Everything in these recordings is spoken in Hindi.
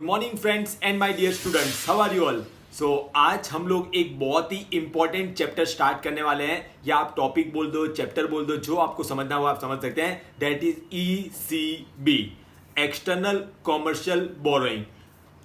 Morning friends and my dear students, how are you all. So आज हम लोग एक बहुत ही इंपॉर्टेंट चैप्टर स्टार्ट करने वाले हैं, या आप टॉपिक बोल दो, चैप्टर बोल दो, जो आपको समझना हो आप समझ सकते हैं। That is ECB, external commercial borrowing.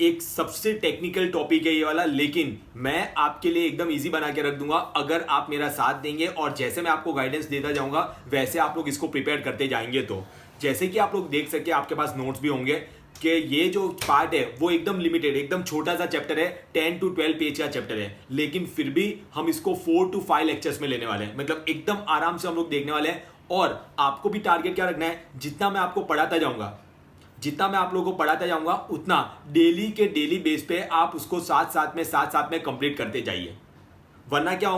एक सबसे टेक्निकल टॉपिक है ये वाला, लेकिन मैं आपके लिए एकदम इजी बना के रख दूंगा अगर आप मेरा साथ देंगे और जैसे मैं आपको गाइडेंस देता जाऊंगा वैसे आप लोग इसको प्रिपेयर करते जाएंगे। तो जैसे कि आप लोग देख सकते हैं, आपके पास नोट्स भी होंगे कि ये जो पार्ट है वो एकदम लिमिटेड, एकदम छोटा सा चैप्टर है, 10 to 12 पेज का चैप्टर है, लेकिन फिर भी हम इसको 4 to 5 लेक्चर्स में लेने वाले हैं। मतलब एकदम आराम से हम लोग देखने वाले हैं। और आपको भी टारगेट क्या रखना है, जितना मैं आपको पढ़ाता जाऊंगा, जितना मैं आप लोगों को पढ़ाता जाऊंगा उतना डेली के डेली बेस पे आप उसको साथ साथ में कंप्लीट करते जाइए। वरना क्या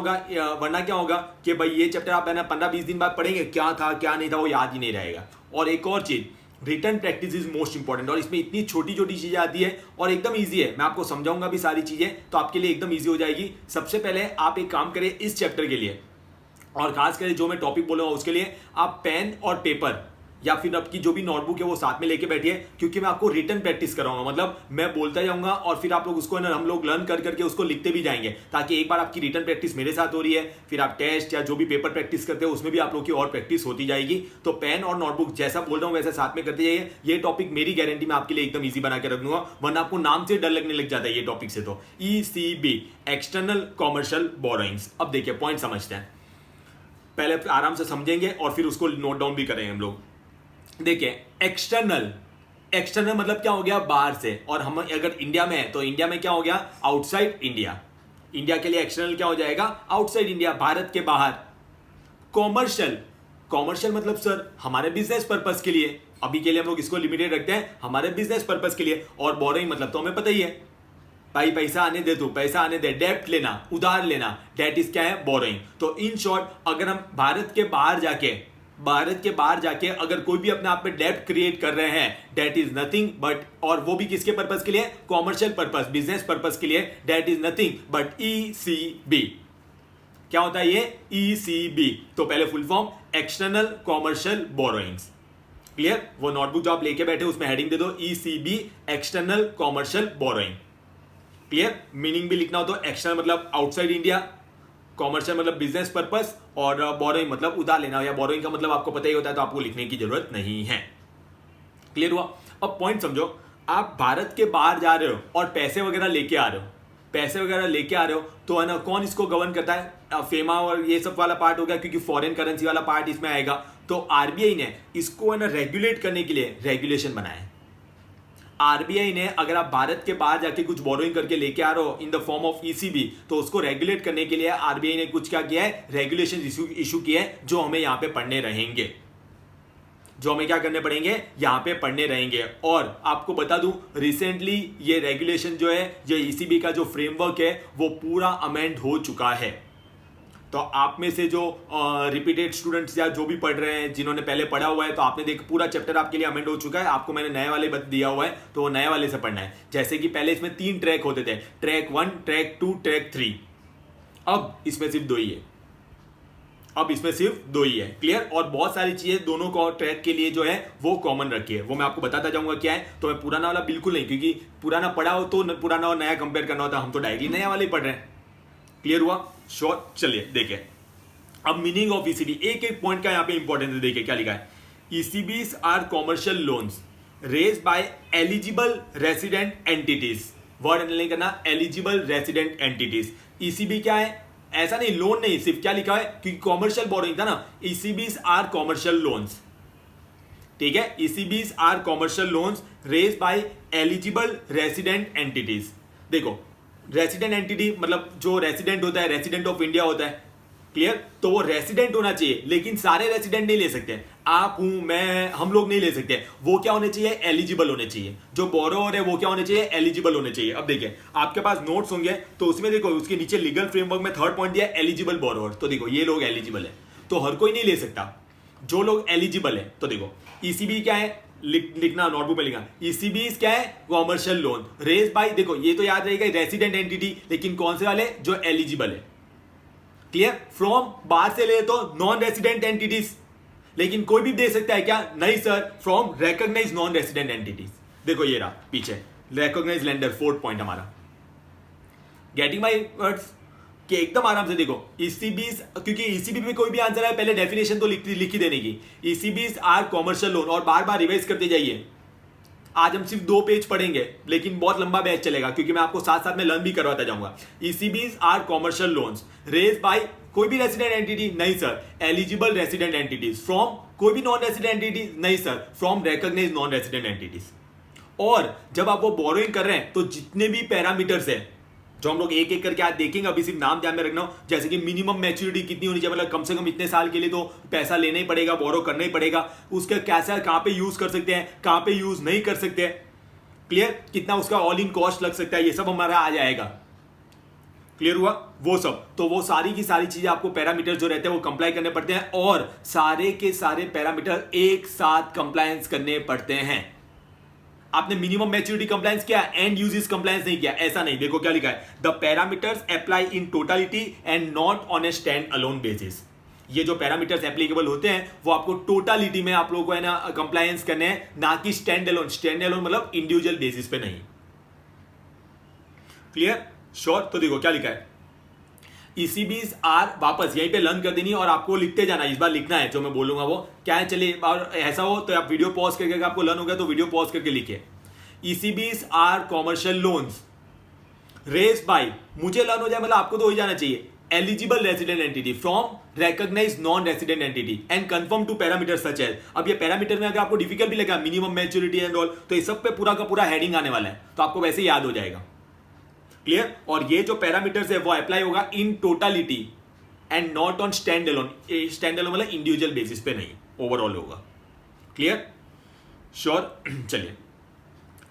होगा कि भाई ये चैप्टर आप 15-20 दिन बाद पढ़ेंगे, क्या था क्या नहीं था वो याद ही नहीं रहेगा। और एक और चीज, return practice is most important, और इसमें इतनी छोटी छोटी चीजें आती है और एकदम ईजी है। मैं आपको समझाऊंगा भी सारी चीजें, तो आपके लिए एकदम ईजी हो जाएगी। सबसे पहले आप एक काम करें इस चैप्टर के लिए, और खास करके जो मैं टॉपिक बोलूंगा उसके लिए आप पेन और पेपर या फिर आपकी जो भी नोटबुक है वो साथ में लेके बैठिए, क्योंकि मैं आपको रिटर्न प्रैक्टिस कराऊंगा। मतलब मैं बोलता जाऊंगा और फिर आप लोग उसको ना, हम लोग लर्न कर करके उसको लिखते भी जाएंगे, ताकि एक बार आपकी रिटर्न प्रैक्टिस मेरे साथ हो रही है, फिर आप टेस्ट या जो भी पेपर प्रैक्टिस करते हो उसमें भी आप लोग की और प्रैक्टिस होती जाएगी। तो पेन और नोटबुक जैसा बोल रहा हूँ वैसे साथ में करते जाइए। ये टॉपिक मेरी गारंटी में आपके लिए एकदम ईजी बना के रख दूंगा, वरना आपको नाम से डर लगने लग जाता है ये टॉपिक से। तो ECB, एक्सटर्नल कॉमर्शियल बोरोइंग्स। अब देखिए पॉइंट समझते हैं, पहले आराम से समझेंगे और फिर उसको नोट डाउन भी करेंगे हम लोग। देखिए एक्सटर्नल मतलब क्या हो गया, बाहर से। और हम अगर इंडिया में है तो इंडिया में क्या हो गया, आउटसाइड इंडिया। इंडिया के लिए एक्सटर्नल क्या हो जाएगा, आउटसाइड इंडिया, भारत के बाहर। कॉमर्शियल मतलब सर हमारे बिजनेस पर्पस के लिए, अभी के लिए हम लोग इसको लिमिटेड रखते हैं, हमारे बिजनेस पर्पस के लिए। और बोरोइंग मतलब तो हमें पता ही है, भाई पैसा आने दे, तू पैसा आने दे, डेब्ट लेना, उधार लेना, डेट इज क्या है, बोरोइंग। तो इन शॉर्ट अगर हम भारत के बाहर जाके अगर कोई भी अपने आप में डेब्ट क्रिएट कर रहे हैं, डेट इज नथिंग बट, और वो भी किसके पर्पस के लिए, कॉमर्शियल पर्पस, बिजनेस पर्पस के लिए, debt is nothing but ECB। क्या होता है ये ECB? तो पहले full form external commercial borrowings. Clear? वो नोटबुक जो आप लेके बैठे उसमें हेडिंग दे दो ECB, external commercial borrowing. Clear? Meaning भी लिखना हो तो एक्सटर्नल मतलब आउटसाइड इंडिया, कॉमर्शियल मतलब बिजनेस पर्पस, और बोरोइंग मतलब उधार लेना, या बोरोइंग का मतलब आपको पता ही होता है तो आपको लिखने की जरूरत नहीं है। क्लियर हुआ? अब पॉइंट समझो, आप भारत के बाहर जा रहे हो और पैसे वगैरह लेके आ रहे हो, तो है ना, कौन इसको गवर्न करता है, फेमा और ये सब वाला पार्ट हो गया, क्योंकि फॉरेन करेंसी वाला पार्ट इसमें आएगा। तो RBI ने इसको है ना रेगुलेट करने के लिए रेगुलेशन बनाया है। RBI ने, अगर आप भारत के बाहर जाके कुछ बोरोइंग करके लेके आ रहे हो in the form of ECB, तो उसको रेगुलेट करने के लिए RBI ने कुछ क्या किया है, रेगुलेशन इशू किए हैं, जो हमें यहाँ पे पढ़ने रहेंगे, जो हमें क्या करने पड़ेंगे, यहाँ पे पढ़ने रहेंगे। और आपको बता दूं, रिसेंटली ये रेगुलेशन जो है, जो ECB का जो फ्रेमवर्क है वो पूरा अमेंड हो चुका है। तो आप में से जो रिपीटेड स्टूडेंट्स या जो भी पढ़ रहे हैं, जिन्होंने पहले पढ़ा हुआ है, तो आपने देख पूरा चैप्टर आपके लिए अमेंड हो चुका है। आपको मैंने नए वाले दिया हुआ है, तो वो नए वाले से पढ़ना है। जैसे कि पहले इसमें 3 ट्रैक होते थे, ट्रैक 1, ट्रैक 2, ट्रैक 3। अब इसमें सिर्फ 2 ही है। क्लियर? और बहुत सारी चीजें दोनों को ट्रैक के लिए जो है वो कॉमन रखी है, वो मैं आपको बताता जाऊंगा क्या है। तो मैं पुराना वाला बिल्कुल नहीं, क्योंकि पुराना पढ़ा हो तो पुराना और नया कंपेयर करना होता, हम तो डायरेक्टली नया वाले ही पढ़ रहे हैं। क्लियर हुआ? श्योर? चलिए देखिए अब मीनिंग ऑफ ECB, एक एक पॉइंट का यहां पे इंपॉर्टेंस है। देखिए क्या लिखा है, ECBs are commercial loans raise by eligible resident entities. Word underline करना, एलिजिबल रेसिडेंट एंटिटीज। ECB क्या है, ऐसा नहीं, लोन नहीं, सिर्फ क्या लिखा है, क्योंकि कॉमर्शियल बोरोइंग था ना। ECBs आर कॉमर्शियल लोन्स, ठीक है, ECBs are commercial loans raise by eligible resident entities. देखो रेसिडेंट एंटिटी मतलब जो रेसिडेंट होता है, रेसिडेंट ऑफ इंडिया होता है। क्लियर? तो वो रेसिडेंट होना चाहिए, लेकिन सारे रेसिडेंट नहीं ले सकते, आप, हूं मैं, हम लोग नहीं ले सकते। वो क्या होने चाहिए, एलिजिबल होने चाहिए। जो बोरोवर है वो क्या होने चाहिए, एलिजिबल होने चाहिए। अब देखिए आपके पास नोट्स होंगे, तो उसमें देखो उसके नीचे लीगल फ्रेमवर्क में 3rd पॉइंट दिया, एलिजिबल बोरोवर। तो देखो ये लोग एलिजिबल है, तो हर कोई नहीं ले सकता, जो लोग एलिजिबल है। तो देखो ECB क्या है, लिखना नोटबुक में लिखना, ECB क्या है, कॉमर्शियल लोन रेज बाय, देखो ये तो याद रहेगा, रेसिडेंट एंटिटी, लेकिन कौन से वाले, जो एलिजिबल है। क्लियर? फ्रॉम बाहर से ले तो नॉन रेसिडेंट एंटिटीज, लेकिन कोई भी दे सकता है क्या, नहीं sir, from recognise non resident entities. देखो ये रहा पीछे, रिकॉग्नाइज लेंडर, फोर्थ पॉइंट हमारा। गेटिंग माई वर्ड्स कि एकदम आराम से देखो ईसीबीज, क्योंकि ईसीबी में कोई भी आंसर है पहले डेफिनेशन तो लिखी देने की। ईसीबीज आर कॉमर्शियल लोन, और बार बार रिवाइज करते जाइए। आज हम सिर्फ 2 पेज पढ़ेंगे लेकिन बहुत लंबा बैच चलेगा क्योंकि मैं आपको साथ साथ में लर्न भी करवाता जाऊंगा। ECBs are commercial loans raise by कोई भी रेसिडेंट एंटिटी, नहीं sir, eligible resident entities, from कोई भी नॉन रेसिडेंट एंटिटी, नहीं sir, from recognised non resident entities. और जब आप वो बोरोइंग कर रहे हैं तो जितने भी पैरामीटर्स है जो हम लोग एक एक करके आज देखेंगे, अभी सिर्फ नाम ध्यान में रखना हो, जैसे कि मिनिमम मैच्योरिटी कितनी होनी चाहिए, मतलब कम से कम इतने साल के लिए तो पैसा लेना ही पड़ेगा, बोरो करना ही पड़ेगा, उसका कैसा कहां पे यूज कर सकते हैं, कहां पे यूज नहीं कर सकते हैं, क्लियर, कितना उसका ऑल इन कॉस्ट लग सकता है, ये सब हमारा आ जाएगा। क्लियर हुआ वो सब? तो वो सारी की सारी चीजें आपको पैरामीटर जो रहते हैं वो कंप्लाई करने पड़ते हैं, और सारे के सारे पैरामीटर एक साथ कंप्लायंस करने पड़ते हैं। आपने मिनिमम मैच्योरिटी कंप्लायंस किया, एंड यूजेस कंप्लायंस नहीं किया, ऐसा नहीं। देखो क्या लिखा है, the parameters apply in totality and not on A stand alone basis. ये जो पैरामीटर्स एप्लीकेबल होते हैं वो आपको टोटलिटी में आप लोगों को है ना कंप्लायंस करने हैं, ना कि स्टैंड अलोन। स्टैंड अलोन मतलब इंडिविजुअल बेसिस पे नहीं। Clear, sure? तो देखो क्या लिखा है, ईसीबीज आर, वापस यहीं पे लर्न कर देनी और आपको लिखते जाना, इस बार लिखना है जो मैं बोलूंगा वो क्या है। चलिए, और ऐसा हो तो आप वीडियो पॉज करके, आपको लर्न हो गया तो वीडियो पॉज करके लिखिए। ECBs are commercial loans raise by, मुझे लर्न हो जाए मतलब आपको तो हो ही जाना चाहिए, eligible resident entity from recognised non resident entity and conform to parameter such as. अब ये पैरामीटर में अगर आपको डिफिकल्ट भी लगा, मिनिमम मैच्योरिटी एंड ऑल, तो इस सब पे पूरा का पूरा हेडिंग आने वाला है, तो आपको वैसे ही याद हो जाएगा। क्लियर? और ये जो पैरामीटर्स है वो अप्लाई होगा in totality and not on stand alone. Stand alone मतलब इंडिविजुअल बेसिस पे नहीं, ओवरऑल होगा। Clear, sure? चलिए,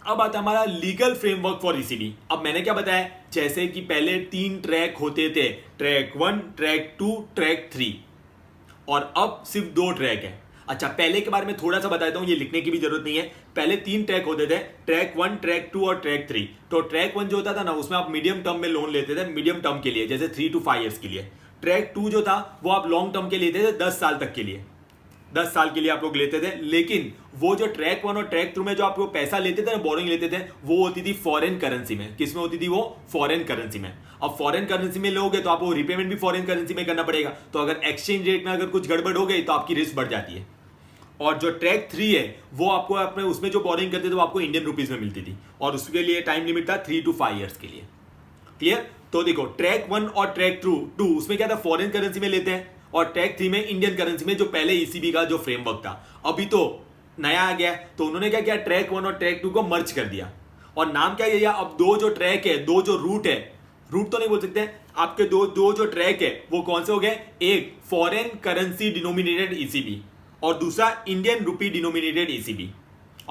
अब आता है हमारा लीगल फ्रेमवर्क फॉर ईसीबी। अब मैंने क्या बताया, जैसे कि पहले 3 ट्रैक होते थे, ट्रैक 1, ट्रैक 2, ट्रैक 3, और अब सिर्फ 2 ट्रैक है। अच्छा, पहले के बारे में थोड़ा सा बता देता हूं, ये लिखने की भी जरूरत नहीं है। पहले 3 ट्रैक होते थे, ट्रैक 1, ट्रैक 2 और ट्रैक 3। तो ट्रैक 1 जो होता था ना, उसमें आप मीडियम टर्म में लोन लेते थे, मीडियम टर्म के लिए, जैसे 3 to 5 ईयर्स के लिए। ट्रैक 2 जो था वो आप लॉन्ग टर्म के लिए लेते थे, 10 साल तक के लिए, 10 साल के लिए आप लोग लेते थे। लेकिन वो जो ट्रैक 1 और ट्रैक 2 में जो आपको पैसा लेते थे ना, बोरिंग लेते थे, वो होती थी फॉरेन करेंसी में। किस में होती थी वो? फॉरेन करेंसी में। अब फॉरेन करेंसी में लोगे तो आपको रिपेमेंट भी फॉरेन करेंसी में करना पड़ेगा, तो अगर एक्सचेंज रेट में अगर कुछ गड़बड़ हो गई तो आपकी रिस्क बढ़ जाती है। और जो ट्रैक 3 है वो आपको अपने उसमें जो बोरिंग करते थे वो आपको इंडियन रुपीज में मिलती थी, और उसके लिए टाइम लिमिट था 3 to 5 ईयर्स के लिए। क्लियर? तो देखो, ट्रैक 1 और ट्रैक 2 उसमें क्या था, फॉरेन करेंसी में लेते हैं, और ट्रैक 3 में इंडियन करेंसी में, जो पहले ईसीबी का जो फ्रेमवर्क था। अभी तो नया आ गया, तो उन्होंने क्या किया, ट्रैक 1 और ट्रैक 2 को मर्ज कर दिया, और नाम क्या दिया, अब 2 जो ट्रैक है, 2 जो रूट है, रूट तो नहीं बोल सकते, आपके दो जो ट्रैक है वो कौन से हो गए, एक फॉरेन करेंसी डिनोमिनेटेड ईसीबी और दूसरा इंडियन रुपी डिनोमिनेटेड ईसीबी।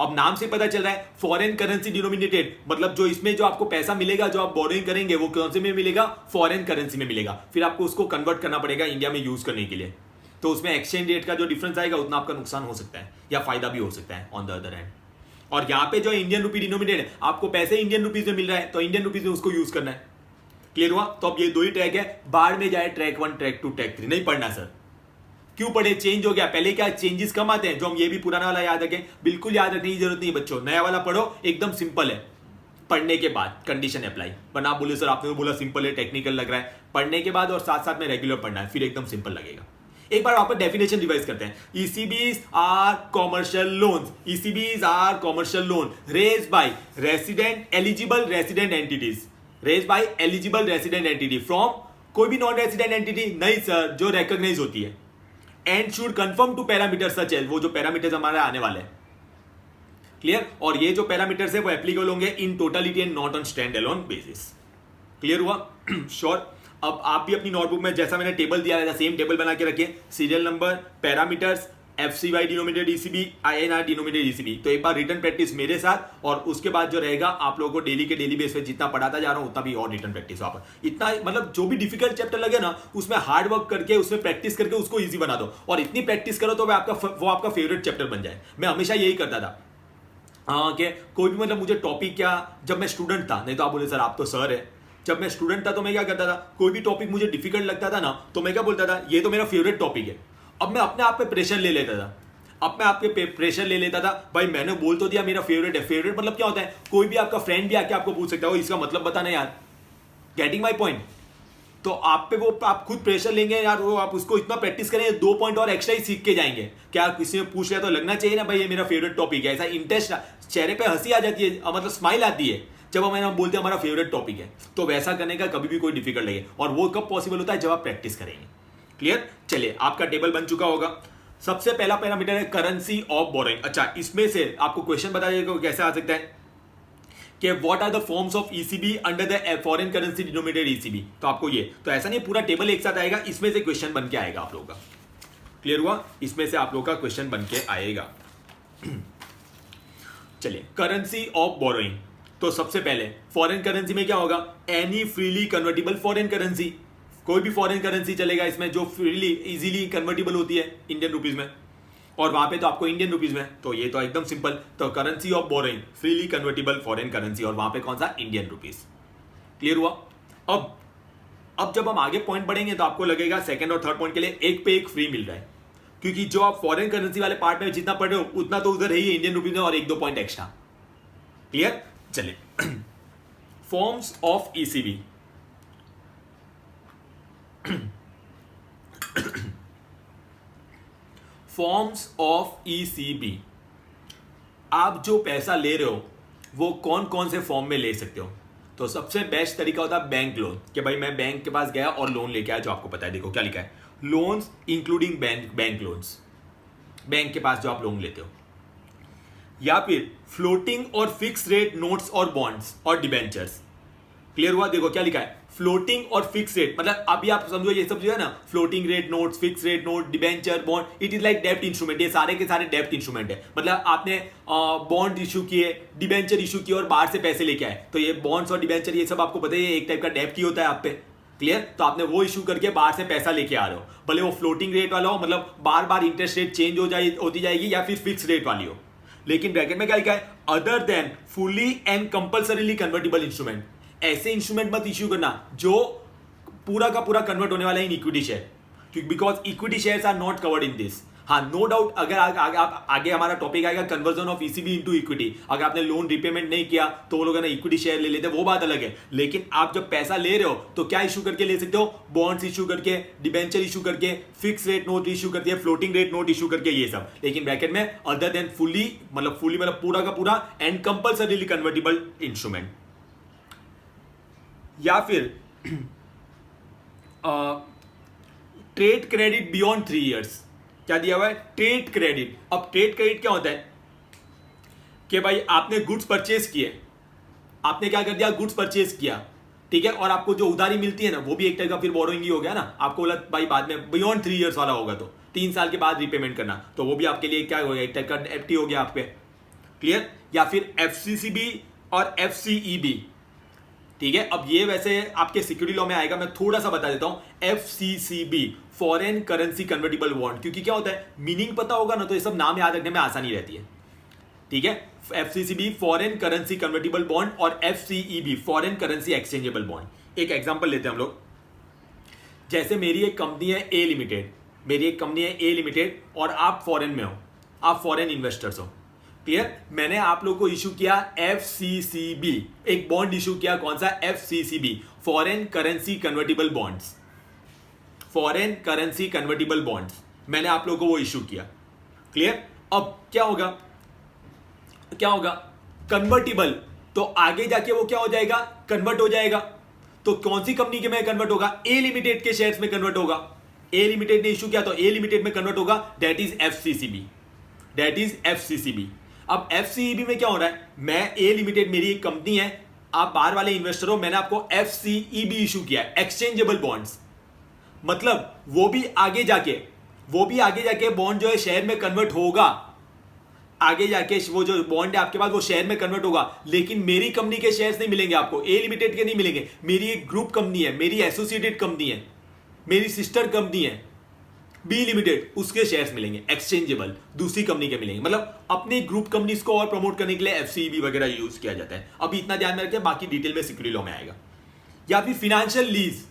अब नाम से पता चल रहा है फॉरेन करेंसी डिनोमिनेटेड, मतलब जो इसमें जो आपको पैसा मिलेगा, जो आप बोरोइंग करेंगे, वो कौन से में मिलेगा, फॉरेन करेंसी में मिलेगा। फिर आपको उसको कन्वर्ट करना पड़ेगा इंडिया में यूज करने के लिए, तो उसमें एक्सचेंज रेट का जो डिफरेंस आएगा उतना आपका नुकसान हो सकता है या फायदा भी हो सकता है ऑन द अदर हैंड। और यहाँ पे जो इंडियन रुपी डिनोमिनेटेड है, आपको पैसे इंडियन रुपीज में मिल रहा है, तो इंडियन रुपीज में उसको यूज करना है। क्लियर हुआ? तो अब ये 2 ही ट्रैक है, बाढ़ में जाए ट्रैक 1, ट्रैक 2, ट्रैक 3, नहीं पढ़ना सर। क्यों पढ़े? चेंज हो गया। पहले क्या चेंजेस कम आते हैं, जो हम ये भी पुराना वाला याद रखें, बिल्कुल याद रखने की जरूरत नहीं बच्चों। नया वाला पढ़ो, एकदम सिंपल है। पढ़ने के बाद कंडीशन अप्लाई, वरना आप बोले सर आपने तो बोला सिंपल है, टेक्निकल लग रहा है। पढ़ने के बाद और साथ साथ में रेगुलर पढ़ना है, फिर एकदम सिंपल लगेगा। एक बार वापस डेफिनेशन रिवाइज करते हैं। ECBs are commercial loans, ECBs are commercial loan raise by resident eligible resident entities, raise by eligible resident entity from कोई भी नॉन रेसिडेंट एंटिटी, नहीं सर, जो रिकॉग्नाइज होती है, and should conform to parameter such as, वो जो पैरामीटर्स हमारे आने वाले हैं। क्लियर? और ये जो पैरामीटर्स है वो एप्लीकेबल होंगे in totality and not on stand alone basis. Clear हुआ? श्योर? अब आप भी अपनी नोटबुक में जैसा मैंने टेबल दिया है सेम टेबल बना के रखिए, serial number, parameters, FCY denominated ECB, INR denominated ECB. तो एक बार रिटर्न प्रैक्टिस मेरे साथ, और उसके बाद जो रहेगा आप लोगों को डेली के डेली बेस पे जितना पढ़ाता जा रहा हूं उतना भी और रिटर्न प्रैक्टिस वहां पर। इतना मतलब जो भी डिफिकल्ट चैप्टर लगे ना, उसमें हार्ड वर्क करके, उसमें प्रैक्टिस करके उसको ईजी बना दो, और इतनी प्रैक्टिस करो तो वो आपका फेवरेट चैप्टर बन जाए। मैं हमेशा यही करता था। हाँ, कि कोई भी मतलब मुझे टॉपिक क्या, जब मैं स्टूडेंट था, नहीं तो आप बोले सर आप तो सर है, जब मैं स्टूडेंट था तो मैं क्या करता था, कोई भी टॉपिक मुझे डिफिकल्ट लगता था ना, तो मैं क्या बोलता था, ये तो मेरा फेवरेट टॉपिक है। अब मैं अपने आप पे प्रेशर ले लेता था। अब मैं आपके प्रेशर ले लेता था, भाई मैंने बोल तो दिया मेरा फेवरेट है। फेवरेट मतलब क्या होता है, कोई भी आपका फ्रेंड भी आके आपको पूछ सकता है इसका मतलब बताना यार, गेटिंग माई पॉइंट। तो आप पे वो आप खुद प्रेशर लेंगे यार, वो आप उसको इतना प्रैक्टिस करेंगे 2 पॉइंट और एक्स्ट्रा ही सीख के जाएंगे। क्या किसी ने पूछ लिया तो लगना चाहिए ना भाई ये मेरा फेवरेट टॉपिक है, ऐसा इंटरेस्ट, चेहरे पे हंसी आ जाती है, मतलब स्माइल आती है जब हम बोलते हैं हमारा फेवरेट टॉपिक है। तो वैसा करने का कभी भी कोई डिफिकल्ट नहीं है, और वो कब पॉसिबल होता है, जब आप प्रैक्टिस करेंगे। क्लियर? चलिए आपका टेबल बन चुका होगा। सबसे पहला पैरामीटर है करेंसी ऑफ बोरोइंग। अच्छा, इसमें से आपको क्वेश्चन बता दीजिएगा कैसे आ सकता है कि what are the forms of ECB under the foreign currency denominated ECB. तो आपको ये तो ऐसा नहीं पूरा टेबल एक साथ आएगा, इसमें से क्वेश्चन बन के आएगा आप लोगों का। क्लियर हुआ? इसमें से आप लोगों का क्वेश्चन बन के आएगा। चलिए, करेंसी ऑफ बोरोइंग। तो सबसे पहले फॉरेन करेंसी में क्या होगा, any freely convertible foreign currency, कोई भी फॉरेन करेंसी चलेगा इसमें जो फ्रीली इजीली कन्वर्टिबल होती है इंडियन रुपीज में, और वहां पे तो आपको इंडियन रुपीज में, तो ये तो एकदम सिंपल। तो currency of borrowing freely convertible foreign currency, और वहां पे कौन सा, इंडियन रुपीज। क्लियर हुआ? अब जब हम आगे पॉइंट बढ़ेंगे तो आपको लगेगा सेकंड और थर्ड पॉइंट के लिए एक पे एक फ्री मिल रहा है, क्योंकि जो आप फॉरेन करेंसी वाले पार्ट में जितना पढ़ रहे हो उतना तो उधर है ही इंडियन रुपीज में, और 1-2 पॉइंट एक्स्ट्रा। क्लियर? चलिए, forms of ECB. Forms of ECB, आप जो पैसा ले रहे हो वो कौन कौन से फॉर्म में ले सकते हो। तो सबसे बेस्ट तरीका होता है बैंक लोन, कि भाई मैं बैंक के पास गया और लोन लेके आया, जो आपको पता है, देखो क्या लिखा है, loans including bank loans, bank के पास जो आप लोन लेते हो। या फिर फ्लोटिंग और फिक्स रेट नोट्स और बॉन्ड्स और डिबेंचर्स। क्लियर हुआ? देखो क्या लिखा है, फ्लोटिंग और फिक्स रेट, मतलब अभी आप समझो ये सब जो है ना, floating rate notes, fix rate note, debenture, bond, it is like डेब्ट इंस्ट्रूमेंट। ये सारे के सारे डेब्ट इंस्ट्रूमेंट है। मतलब आपने बॉन्ड इशू किए, डिबेंचर इशू किए और बाहर से पैसे लेके आए, तो ये बॉन्ड्स और डिबेंचर ये सब आपको पता है, एक टाइप का डेब्ट ही होता है आप पे। क्लियर? तो आपने वो इशू करके बाहर से पैसा लेके आ रहे हो, भले वो फ्लोटिंग रेट वाला हो, मतलब बार बार इंटरेस्ट रेट चेंज होती जाएगी, या फिर फिक्स रेट वाली हो। लेकिन ब्रैकेट में क्या लिखा है, other than fully and compulsorily convertible instrument. ऐसे इंस्ट्रूमेंट मत इश्यू करना जो पूरा का पूरा कन्वर्ट होने वाला है इन इक्विटी शेयर, क्योंकि because equity shares are not covered in this. हाँ, नो डाउट, अगर आगे हमारा टॉपिक आएगा conversion of ECB into equity, अगर आपने लोन रिपेमेंट नहीं किया तो वो लोग ना इक्विटी शेयर ले लेते, वो बात अलग है। लेकिन आप जब पैसा ले रहे हो तो क्या इशू करके ले सकते हो, बॉन्ड्स इशू करके, डिबेंचर इशू करके, फिक्स रेट नोट इशू करके, फ्लोटिंग रेट नोट इशू करके, ये सब। लेकिन ब्रैकेट में अदर देन फुली मतलब पूरा का पूरा एंड कंपल्सरीली कन्वर्टिबल इंस्ट्रूमेंट। या फिर ट्रेड क्रेडिट बियॉन्ड 3 इयर्स। क्या दिया हुआ है, ट्रेड क्रेडिट। अब ट्रेड क्रेडिट क्या होता है कि भाई आपने गुड्स परचेज किए, आपने क्या कर दिया, गुड्स परचेज किया, ठीक है, और आपको जो उधारी मिलती है ना, वो भी एक टाइप का फिर बोरोइंग ही हो गया ना। आपको बोला भाई बाद में बियॉन्ड 3 इयर्स वाला होगा तो 3 साल के बाद रिपेमेंट करना, तो वो भी आपके लिए क्या हो गया, एक टाइप का एफटी हो गया आप पे। क्लियर? या फिर एफसीसीबी और एफसीईबी, ठीक है। अब ये वैसे आपके सिक्योरिटी लॉ में आएगा, मैं थोड़ा सा बता देता हूं। एफसीसीबी, फॉरेन करेंसी कन्वर्टिबल बॉन्ड, क्योंकि क्या होता है, मीनिंग पता होगा ना तो ये सब नाम याद रखने में आसानी रहती है, ठीक है। एफसीसीबी फॉरेन करेंसी कन्वर्टिबल बॉन्ड और एफसीईबी फॉरेन करेंसी एक्सचेंजेबल बॉन्ड। एक एग्जांपल लेते हैं हम लोग। जैसे मेरी एक कंपनी है ए लिमिटेड, और आप फॉरेन में हो, आप फॉरेन इन्वेस्टर्स हो। क्लियर? मैंने आप लोग को इशू किया एफसीसीबी, एक बॉन्ड इशू किया, कौन सा, FCCB, foreign currency convertible bonds, foreign currency convertible bonds, मैंने आप लोगों को वो इशू किया। क्लियर? अब क्या होगा, कन्वर्टिबल, तो आगे जाके वो क्या हो जाएगा, कन्वर्ट हो जाएगा। तो कौन सी कंपनी के में कन्वर्ट होगा, ए लिमिटेड के शेयर्स में कन्वर्ट होगा। ए लिमिटेड ने इशू किया तो ए लिमिटेड में कन्वर्ट होगा, दैट इज एफसीसीबी। अब एफसीईबी में क्या हो रहा है, मैं ए लिमिटेड, मेरी एक कंपनी है, आप बाहर वाले इन्वेस्टर हो, मैंने आपको एफसीईबी इशू किया, एक्सचेंजेबल बॉन्ड्स, मतलब वो भी आगे जाके बॉन्ड जो है शेयर में कन्वर्ट होगा, आगे जाके वो जो बॉन्ड है आपके पास वो शेयर में कन्वर्ट होगा। लेकिन मेरी कंपनी के शेयर्स नहीं मिलेंगे आपको, ए लिमिटेड के नहीं मिलेंगे, मेरी एक ग्रुप कंपनी है, मेरी एसोसिएटेड कंपनी है, मेरी सिस्टर कंपनी है बी लिमिटेड, उसके शेयर्स मिलेंगे एक्सचेंजेबल, दूसरी कंपनी के मिलेंगे। मतलब अपनी ग्रुप कंपनीज को और प्रमोट करने के लिए एफसीईबी वगैरह यूज किया जाता है। अभी इतना ध्यान में रखें, बाकी डिटेल में सिक्योरिटी लॉ में आएगा। या फिर फिनेंशियल लीज,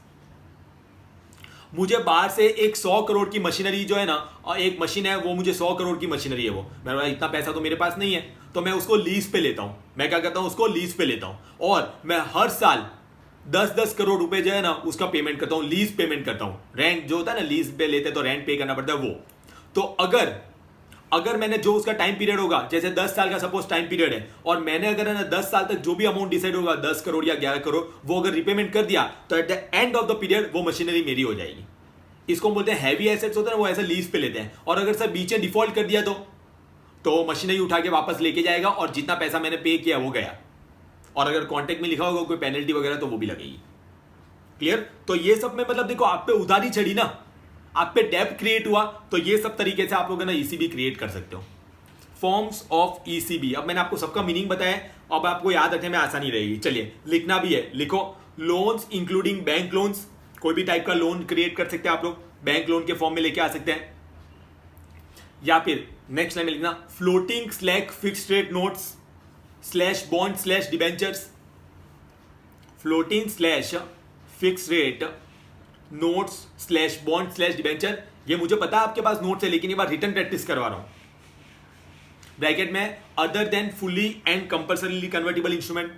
मुझे बाहर से एक 100 करोड़ की मशीनरी जो है ना, और एक मशीन है वो मुझे 100 करोड़ की मशीनरी है, वो मैं बोला इतना पैसा तो मेरे पास नहीं है, तो मैं उसको लीज पे लेता हूं। मैं क्या करता हूं, उसको लीज पे लेता हूं और मैं हर साल 10-10 करोड़ रुपए जो है ना उसका पेमेंट करता हूं, लीज पेमेंट करता हूं। रेंट जो होता है ना, लीज पे लेते तो रेंट पे करना पड़ता है वो। तो अगर मैंने जो उसका टाइम पीरियड होगा, जैसे 10 साल का सपोज टाइम पीरियड है, और मैंने अगर है ना 10 साल तक जो भी अमाउंट डिसाइड होगा 10 करोड़ या 11 करोड़, वो अगर रिपेमेंट कर दिया तो at the end of the period वो मशीनरी मेरी हो जाएगी। इसको बोलते हैं हैवी एसेट्स होते हैं, वो ऐसे लीज पे लेते हैं। और अगर सर बीच में डिफॉल्ट कर दिया तो मशीनरी उठा के वापस लेके जाएगा और जितना पैसा मैंने पे किया वो गया। और अगर कॉन्ट्रैक्ट में लिखा होगा कोई पेनल्टी वगैरह तो वो भी लगेगी। क्लियर? तो ये सब में मतलब देखो, आप पे उधारी चढ़ी ना, आप पे डेब्ट क्रिएट हुआ, तो ये सब तरीके से आप लोग ना ईसीबी क्रिएट कर सकते हो। फॉर्म्स ऑफ ईसीबी, अब मैंने आपको सबका मीनिंग बताया, अब आपको याद रखने में आसानी रहेगी। चलिए लिखना भी है, लिखो लोन्स इंक्लूडिंग बैंक लोन्स, कोई भी टाइप का लोन क्रिएट कर सकते हैं आप लोग, बैंक लोन के फॉर्म में लेके आ सकते हैं। या फिर नेक्स्ट लाइन में लिखना floating slash fixed rate notes slash bond slash debentures, floating slash fixed rate notes slash bond slash debenture. ये मुझे पता है आपके पास नोट्स है, लेकिन ये बार रिटर्न प्रैक्टिस करवा रहा हूं। ब्रैकेट में other than fully and compulsorily convertible instrument,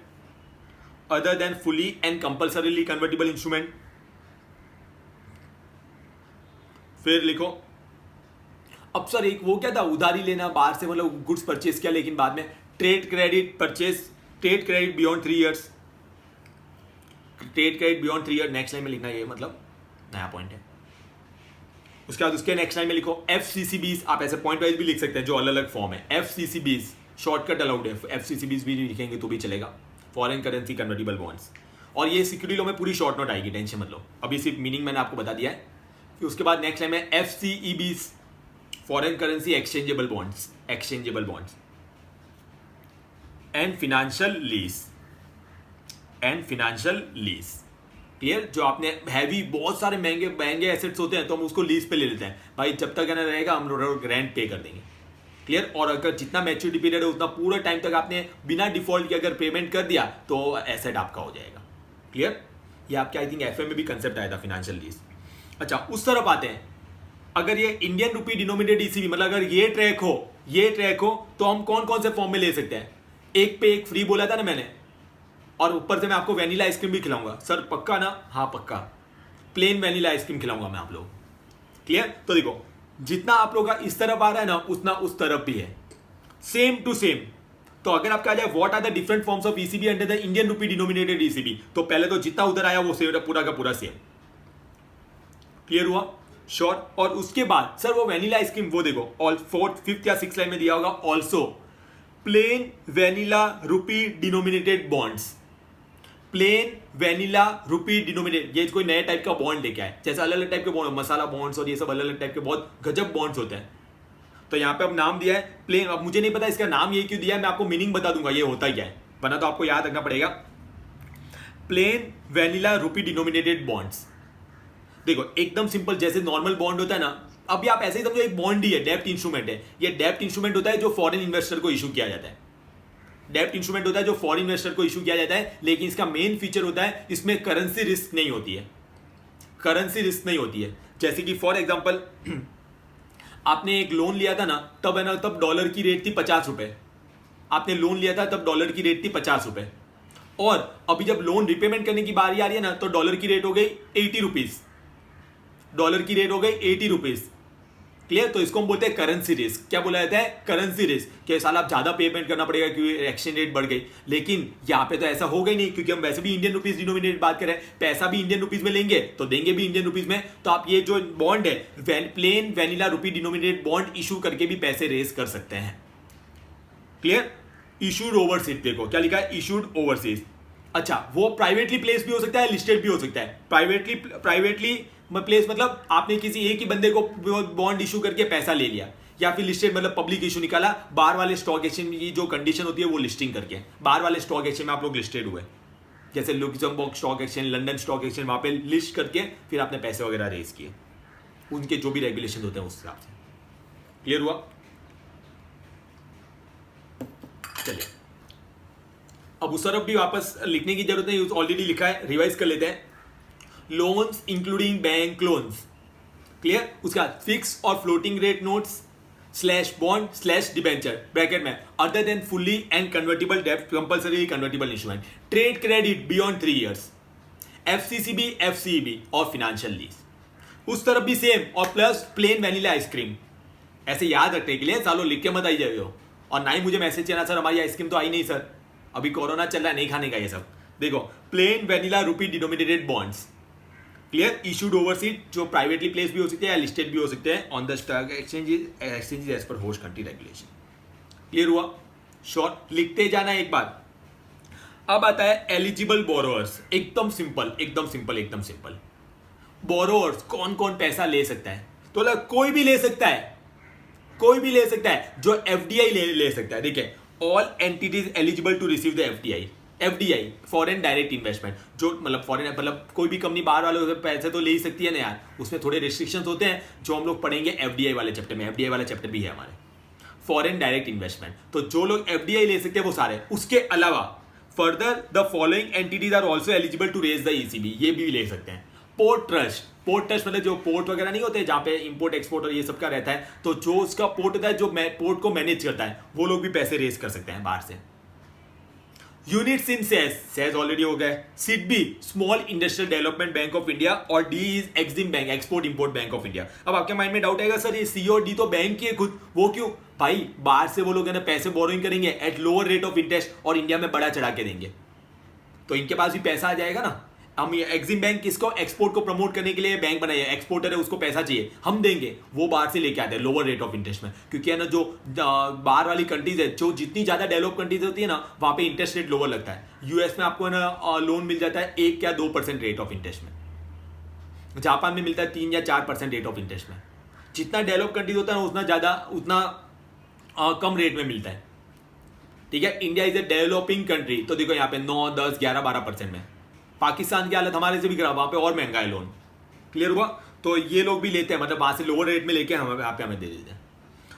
other than fully and compulsorily convertible instrument. फिर लिखो, अब सर एक वो क्या था, उधारी लेना बाहर से, मतलब गुड्स परचेज किया लेकिन बाद में trade credit purchase, trade credit beyond 3 years, trade credit beyond 3 year. Next line में लिखना, ये मतलब नया पॉइंट है। उसके बाद उसके नेक्स्ट लाइन में लिखो एफसीसीबीज, आप ऐसे पॉइंट वाइज भी लिख सकते हैं जो अलग अलग फॉर्म है। एफसीसीबीज शॉर्टकट अलाउड है, एफसीसीबीज भी लिखेंगे तो भी चलेगा, फॉरेन करेंसी कन्वर्टिबल बॉन्ड्स। और ये सिक्योरिटी लॉ में पूरी शॉर्ट नोट आएगी, टेंशन मत लो, अभी सिर्फ मीनिंग मैंने आपको बता दिया है। फिर उसके बाद नेक्स्ट लाइन में FCEBs, foreign currency exchangeable bonds, exchangeable bonds and financial lease, and financial lease. Clear? जो आपने हैवी बहुत सारे महंगे महंगे एसेट्स होते हैं तो हम उसको लीज पे ले लेते हैं, भाई जब तक ना रहेगा हम रेंट पे कर देंगे। क्लियर? और अगर जितना मैच्योरिटी पीरियड है उतना पूरा टाइम तक आपने बिना डिफॉल्ट के अगर पेमेंट कर दिया तो एसेट आपका हो जाएगा। क्लियर? ये आपके आई थिंक एफए में भी कंसेप्ट आया था, फिनेंशियल लीज। अच्छा, उस तरफ आते हैं, अगर ये इंडियन रुपी डिनोमिनेटेड ईसीबी, मतलब अगर ये ट्रैक हो तो हम कौन कौन से फॉर्म में ले सकते हैं। एक पे एक फ्री बोला था ना मैंने, और ऊपर से मैं आपको वैनिला आइसक्रीम भी खिलाऊंगा। सर पक्का ना? हाँ पक्का, प्लेन वैनिला आइसक्रीम खिलाऊंगा मैं आप लोग। क्लियर? तो देखो, जितना आप लोग का इस तरफ आ रहा है ना उतना उस तरफ भी है, सेम टू सेम। तो अगर आपका आ जाए what are the different forms of ECB under the Indian rupee denominated ECB, तो पहले तो जितना उधर आया वो पूरा का पूरा सेम। क्लियर हुआ? श्योर। और उसके बाद सर वो वैनिला आइसक्रीम, वो देखो ऑल 4th 5th या 6th लाइन में दिया होगा, ऑल्सो प्लेन वैनिला रुपी डिनोमिनेटेड बॉन्ड्स, प्लेन वैनिला रुपी डिनोमिनेटेड। ये कोई नए टाइप का बॉन्ड लेके आए, जैसे अलग अलग टाइप के बॉन्ड, मसाला बॉन्ड्स और ये सब अलग अलग टाइप के बहुत गजब बॉन्ड्स होते हैं। तो यहाँ पे अब नाम दिया है प्लेन, अब मुझे नहीं पता इसका नाम ये क्यों दिया है, मैं आपको मीनिंग बता दूंगा ये होता क्या है, वरना तो आपको याद रखना पड़ेगा। प्लेन वैनिला रुपी डिनोमिनेटेड बॉन्ड्स, देखो एकदम सिंपल, जैसे नॉर्मल बॉन्ड होता है ना, अभी आप ऐसे ही समझो एक बॉन्ड ही है, डेब्ट इंस्ट्रूमेंट है। ये डेब्ट इंस्ट्रूमेंट होता है जो फॉरेन इन्वेस्टर को इशू किया जाता है, डेब्ट इंस्ट्रूमेंट होता है जो फॉरेन इन्वेस्टर को इशू किया जाता है, लेकिन इसका मेन फीचर होता है इसमें करेंसी रिस्क नहीं होती है, करेंसी रिस्क नहीं होती है। जैसे कि फॉर एग्जांपल आपने एक लोन लिया था ना, तब है ना, तब डॉलर की रेट थी 50 रुपए, आपने लोन लिया था तब डॉलर की रेट थी 50 रुपए, और अभी जब लोन रिपेमेंट करने की बारी आ रही है ना तो डॉलर की रेट हो गई 80 रुपीज, डॉलर की रेट हो गई 80 रुपीज। क्लियर? तो इसको हम बोलते हैं करेंसी रिस्क। क्या बोला जाता है? Currency risk. कि साल आप ज्यादा पेमेंट करना पड़ेगा क्योंकि एक्सचेंज रेट बढ़ गई, लेकिन यहाँ पे तो ऐसा होगा ही नहीं, क्योंकि हम वैसे भी इंडियन रुपीज डिनोमिनेटेड बात करें, पैसा भी इंडियन रुपीज में लेंगे तो देंगे भी इंडियन रुपीज में। तो आप ये जो बॉन्ड है प्लेन वैनिला रुपी डिनोमिनेटेड बॉन्ड इशू करके भी पैसे रेज कर सकते हैं। क्लियर? इशूड ओवरसीज, देखो क्या लिखा है, इशूड ओवरसीज। अच्छा, वो प्राइवेटली प्लेस भी हो सकता है, लिस्टेड भी हो सकता है। प्राइवेटली प्लेस मतलब आपने किसी एक ही बंदे को बॉन्ड इशू करके पैसा ले लिया, या फिर लिस्टेड मतलब पब्लिक इशू निकाला, बाहर वाले स्टॉक एक्सचेंज की जो कंडीशन होती है वो लिस्टिंग करके, बाहर वाले स्टॉक एक्सचेंज में आप लोग लिस्टेड हुए, जैसे Luxembourg stock exchange, London stock exchange, वहां पे लिस्ट करके फिर आपने पैसे वगैरह रेज किए, उनके जो भी रेगुलेशन होते हैं उस हिसाब से। क्लियर हुआ? चलिए, अब उस तरफ भी वापस लिखने की जरूरत नहीं, ऑलरेडी लिखा है, रिवाइज कर लेते हैं। Loans including bank loans, clear. उसके बाद फिक्स और floating rate notes slash bond slash debenture bracket में other than fully and convertible डेब्ट compulsory convertible instrument, trade credit beyond 3 years, FCCB FCEB और फाइनेंशियल लीज। उस तरफ भी सेम और प्लस प्लेन वैनिला आइसक्रीम। ऐसे याद रखने के लिए सालों लिख के मत आई जाइए हो, और ना ही मुझे मैसेज करना सर हमारी आइसक्रीम तो आई नहीं सर, अभी कोरोना चल रहा है नहीं खाने का ये सब। देखो plain vanilla rupee denominated bonds, clear, issued overseas, जो प्राइवेटली प्लेस भी हो सकते हैं या लिस्टेड भी हो सकते हैं on the stock exchanges as per host country regulation. Clear हुआ? शॉर्ट लिखते जाना एक बार। अब आता है एलिजिबल बोरोअर्स, एकदम सिंपल एकदम सिंपल एकदम सिंपल। बोरोअर्स कौन कौन पैसा ले सकता है? तो कोई भी ले सकता है, कोई भी ले सकता है जो एफडीआई ले सकता है। देखिए all entities eligible to receive the FDI foreign direct investment, जो मतलब फॉरेन मतलब कोई भी कंपनी बाहर वालों से पैसे तो ले ही सकती है ना यार, उसमें थोड़े रिस्ट्रिक्शंस होते हैं जो हम लोग पढ़ेंगे एफडीआई वाले चैप्टर में। एफडीआई वाला चैप्टर भी है हमारे फॉरेन डायरेक्ट इन्वेस्टमेंट, तो जो लोग एफडीआई ले सकते हैं वो सारे। उसके अलावा further the following entities are also eligible to raise the ECB, ये भी ले सकते हैं। पोर्ट ट्रस्ट मतलब जो पोर्ट वगैरह नहीं होते जहां पे इंपोर्ट एक्सपोर्ट और ये सब का रहता है, तो जो उसका पोर्ट होता है जो पोर्ट को मैनेज करता है वो लोग भी पैसे रेज कर सकते हैं बाहर से। यूनिट्स इन सेज ऑलरेडी हो गए। SIDBI small industrial development bank of India और the is Exim bank export import bank of India. अब आपके माइंड में डाउट आएगा सर ये सी और डी तो बैंक ही है खुद, वो क्यों? भाई बाहर से वो लोग है ना पैसे बोरोइंग करेंगे at lower rate of interest और इंडिया में बड़ा चढ़ा के देंगे, तो इनके पास भी पैसा आ जाएगा ना। हम ये एक्सिम बैंक किसको एक्सपोर्ट को प्रमोट करने के लिए बैंक बनाई है, एक्सपोर्टर है उसको पैसा चाहिए, हम देंगे, वो बाहर से लेके आते हैं लोअर रेट ऑफ इंटरेस्ट में। क्योंकि है ना जो बाहर वाली कंट्रीज है, जो जितनी ज्यादा डेवलप कंट्रीज होती है ना वहां पे इंटरेस्ट रेट लोअर लगता है। यूएस में आपको है ना लोन मिल जाता है 1 या 2% रेट ऑफ इंटरेस्ट में, जापान में मिलता है 3 या 4% रेट ऑफ इंटरेस्ट में। जितना डेवलप कंट्रीज होता है ना उतना ज्यादा उतना कम रेट में मिलता है। ठीक है, India is a developing country, तो देखो यहाँ पे 9, 10, 11, 12% में। पाकिस्तान की हालत हमारे से भी खराब, वहां पे और महंगा है लोन। क्लियर हुआ? तो ये लोग भी लेते हैं, मतलब वहां से लोअर रेट में लेके हम यहाँ पे हमें दे देते हैं।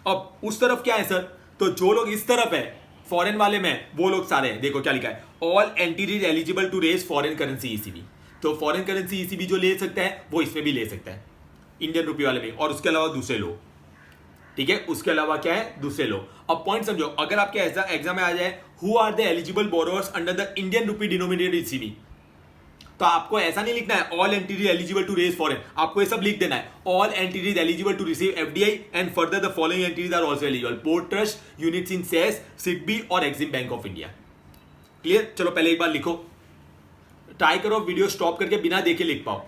अब उस तरफ क्या है सर, तो जो लोग इस तरफ है फॉरेन वाले में वो लोग सारे हैं। देखो क्या लिखा है, all entities eligible to raise foreign currency ECB. तो फॉरेन करेंसी ईसीबी जो ले सकता है वो इसमें भी ले सकता है, इंडियन रुपये वाले में, और उसके अलावा दूसरे लोग। ठीक है, उसके अलावा क्या है, दूसरे लोग। अब पॉइंट समझो, अगर आपके ऐसा एग्जाम में आ जाए who are the eligible borrowers under the Indian rupee denominated ECB, तो आपको ऐसा नहीं लिखना है all entities eligible to raise foreign, आपको ये सब लिख देना है all entities eligible to receive FDI and further the following entities are also eligible, port trust, units in cess, SIDBI और Exim bank of India. Clear? चलो पहले एक बार लिखो, ट्राई करो वीडियो स्टॉप करके बिना देखे लिख पाओ।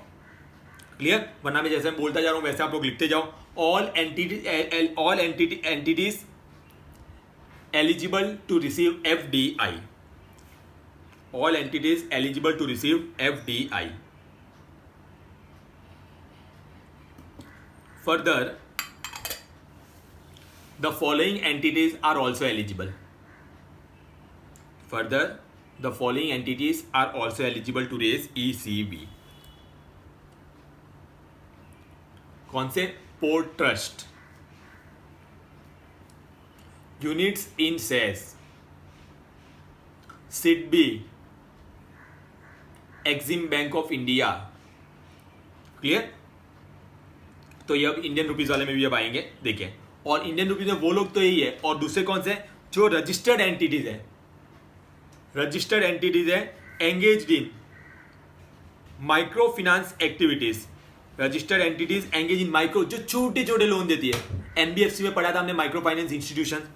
क्लियर? वरना मैं जैसे बोलता जा रहा हूं वैसे आप लोग लिखते जाओ। All entities eligible to receive FDI, all entities eligible to receive FDI. Further, the following entities are also eligible. Further, the following entities are also eligible to raise ECB. कौन से? Port trust, units in cess, SIDBI, Exim bank of India. Clear? तो ये अब इंडियन रुपीज वाले में भी अब आएंगे, देखिए। और इंडियन रुपीज में वो लोग तो यही है, और दूसरे कौन से? जो रजिस्टर्ड एंटिटीज है, रजिस्टर्ड एंटिटीज है engaged in micro finance activities, registered entities engage in micro, जो छोटे छोटे लोन देती है। एनबीएफसी में पढ़ा था हमने micro finance institution,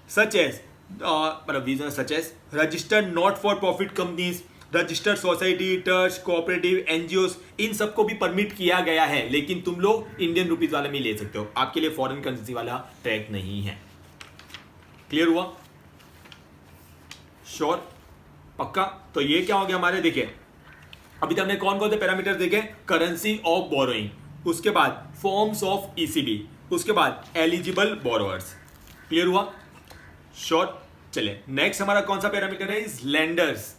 such as मतलब such as registered not for profit companies, registered society, trust, cooperative, NGOs, इन सबको भी परमिट किया गया है, लेकिन तुम लोग इंडियन रुपीज वाले में ले सकते हो, आपके लिए फॉरेन करेंसी वाला ट्रैक नहीं है। क्लियर हुआ? श्योर? पक्का? तो ये क्या हो गया हमारे, देखिए अभी तक हमने कौन कौन से पैरामीटर देखे, करेंसी ऑफ बोरोइंग, उसके बाद फॉर्म्स ऑफ ईसीबी, उसके बाद एलिजिबल बोरोअर्स। क्लियर हुआ? श्योर? चलिए नेक्स्ट हमारा कौन सा पैरामीटर है, इज लेंडर्स।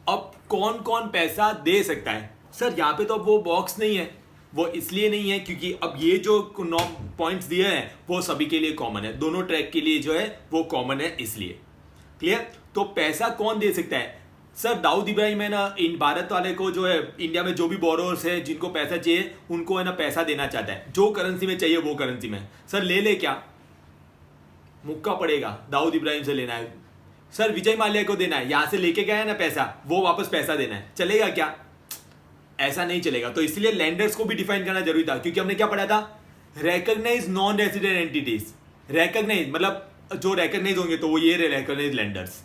अब कौन कौन पैसा दे सकता है? सर यहाँ पे तो अब वो बॉक्स नहीं है, वो इसलिए नहीं है क्योंकि अब ये जो 9 पॉइंट्स दिए हैं वो सभी के लिए कॉमन है, दोनों ट्रैक के लिए जो है वो कॉमन है इसलिए। क्लियर? तो पैसा कौन दे सकता है? सर दाऊद इब्राहिम है ना, इन भारत वाले को जो है इंडिया में जो भी बोरोर्स है जिनको पैसा चाहिए उनको है ना पैसा देना चाहता है, जो करेंसी में चाहिए वो करेंसी में। सर ले ले क्या, मुक्का पड़ेगा, दाऊद इब्राहिम से लेना है। सर विजय माल्या को देना है, यहां से लेके गया है ना पैसा, वो वापस पैसा देना है, चलेगा क्या? ऐसा नहीं चलेगा। तो इसलिए लैंडर्स को भी डिफाइन करना जरूरी था, क्योंकि हमने क्या पढ़ा था, recognise non resident entities. Recognise मतलब जो रेकग्नाइज होंगे तो वो ये रेकग्नाइज लैंडर्स।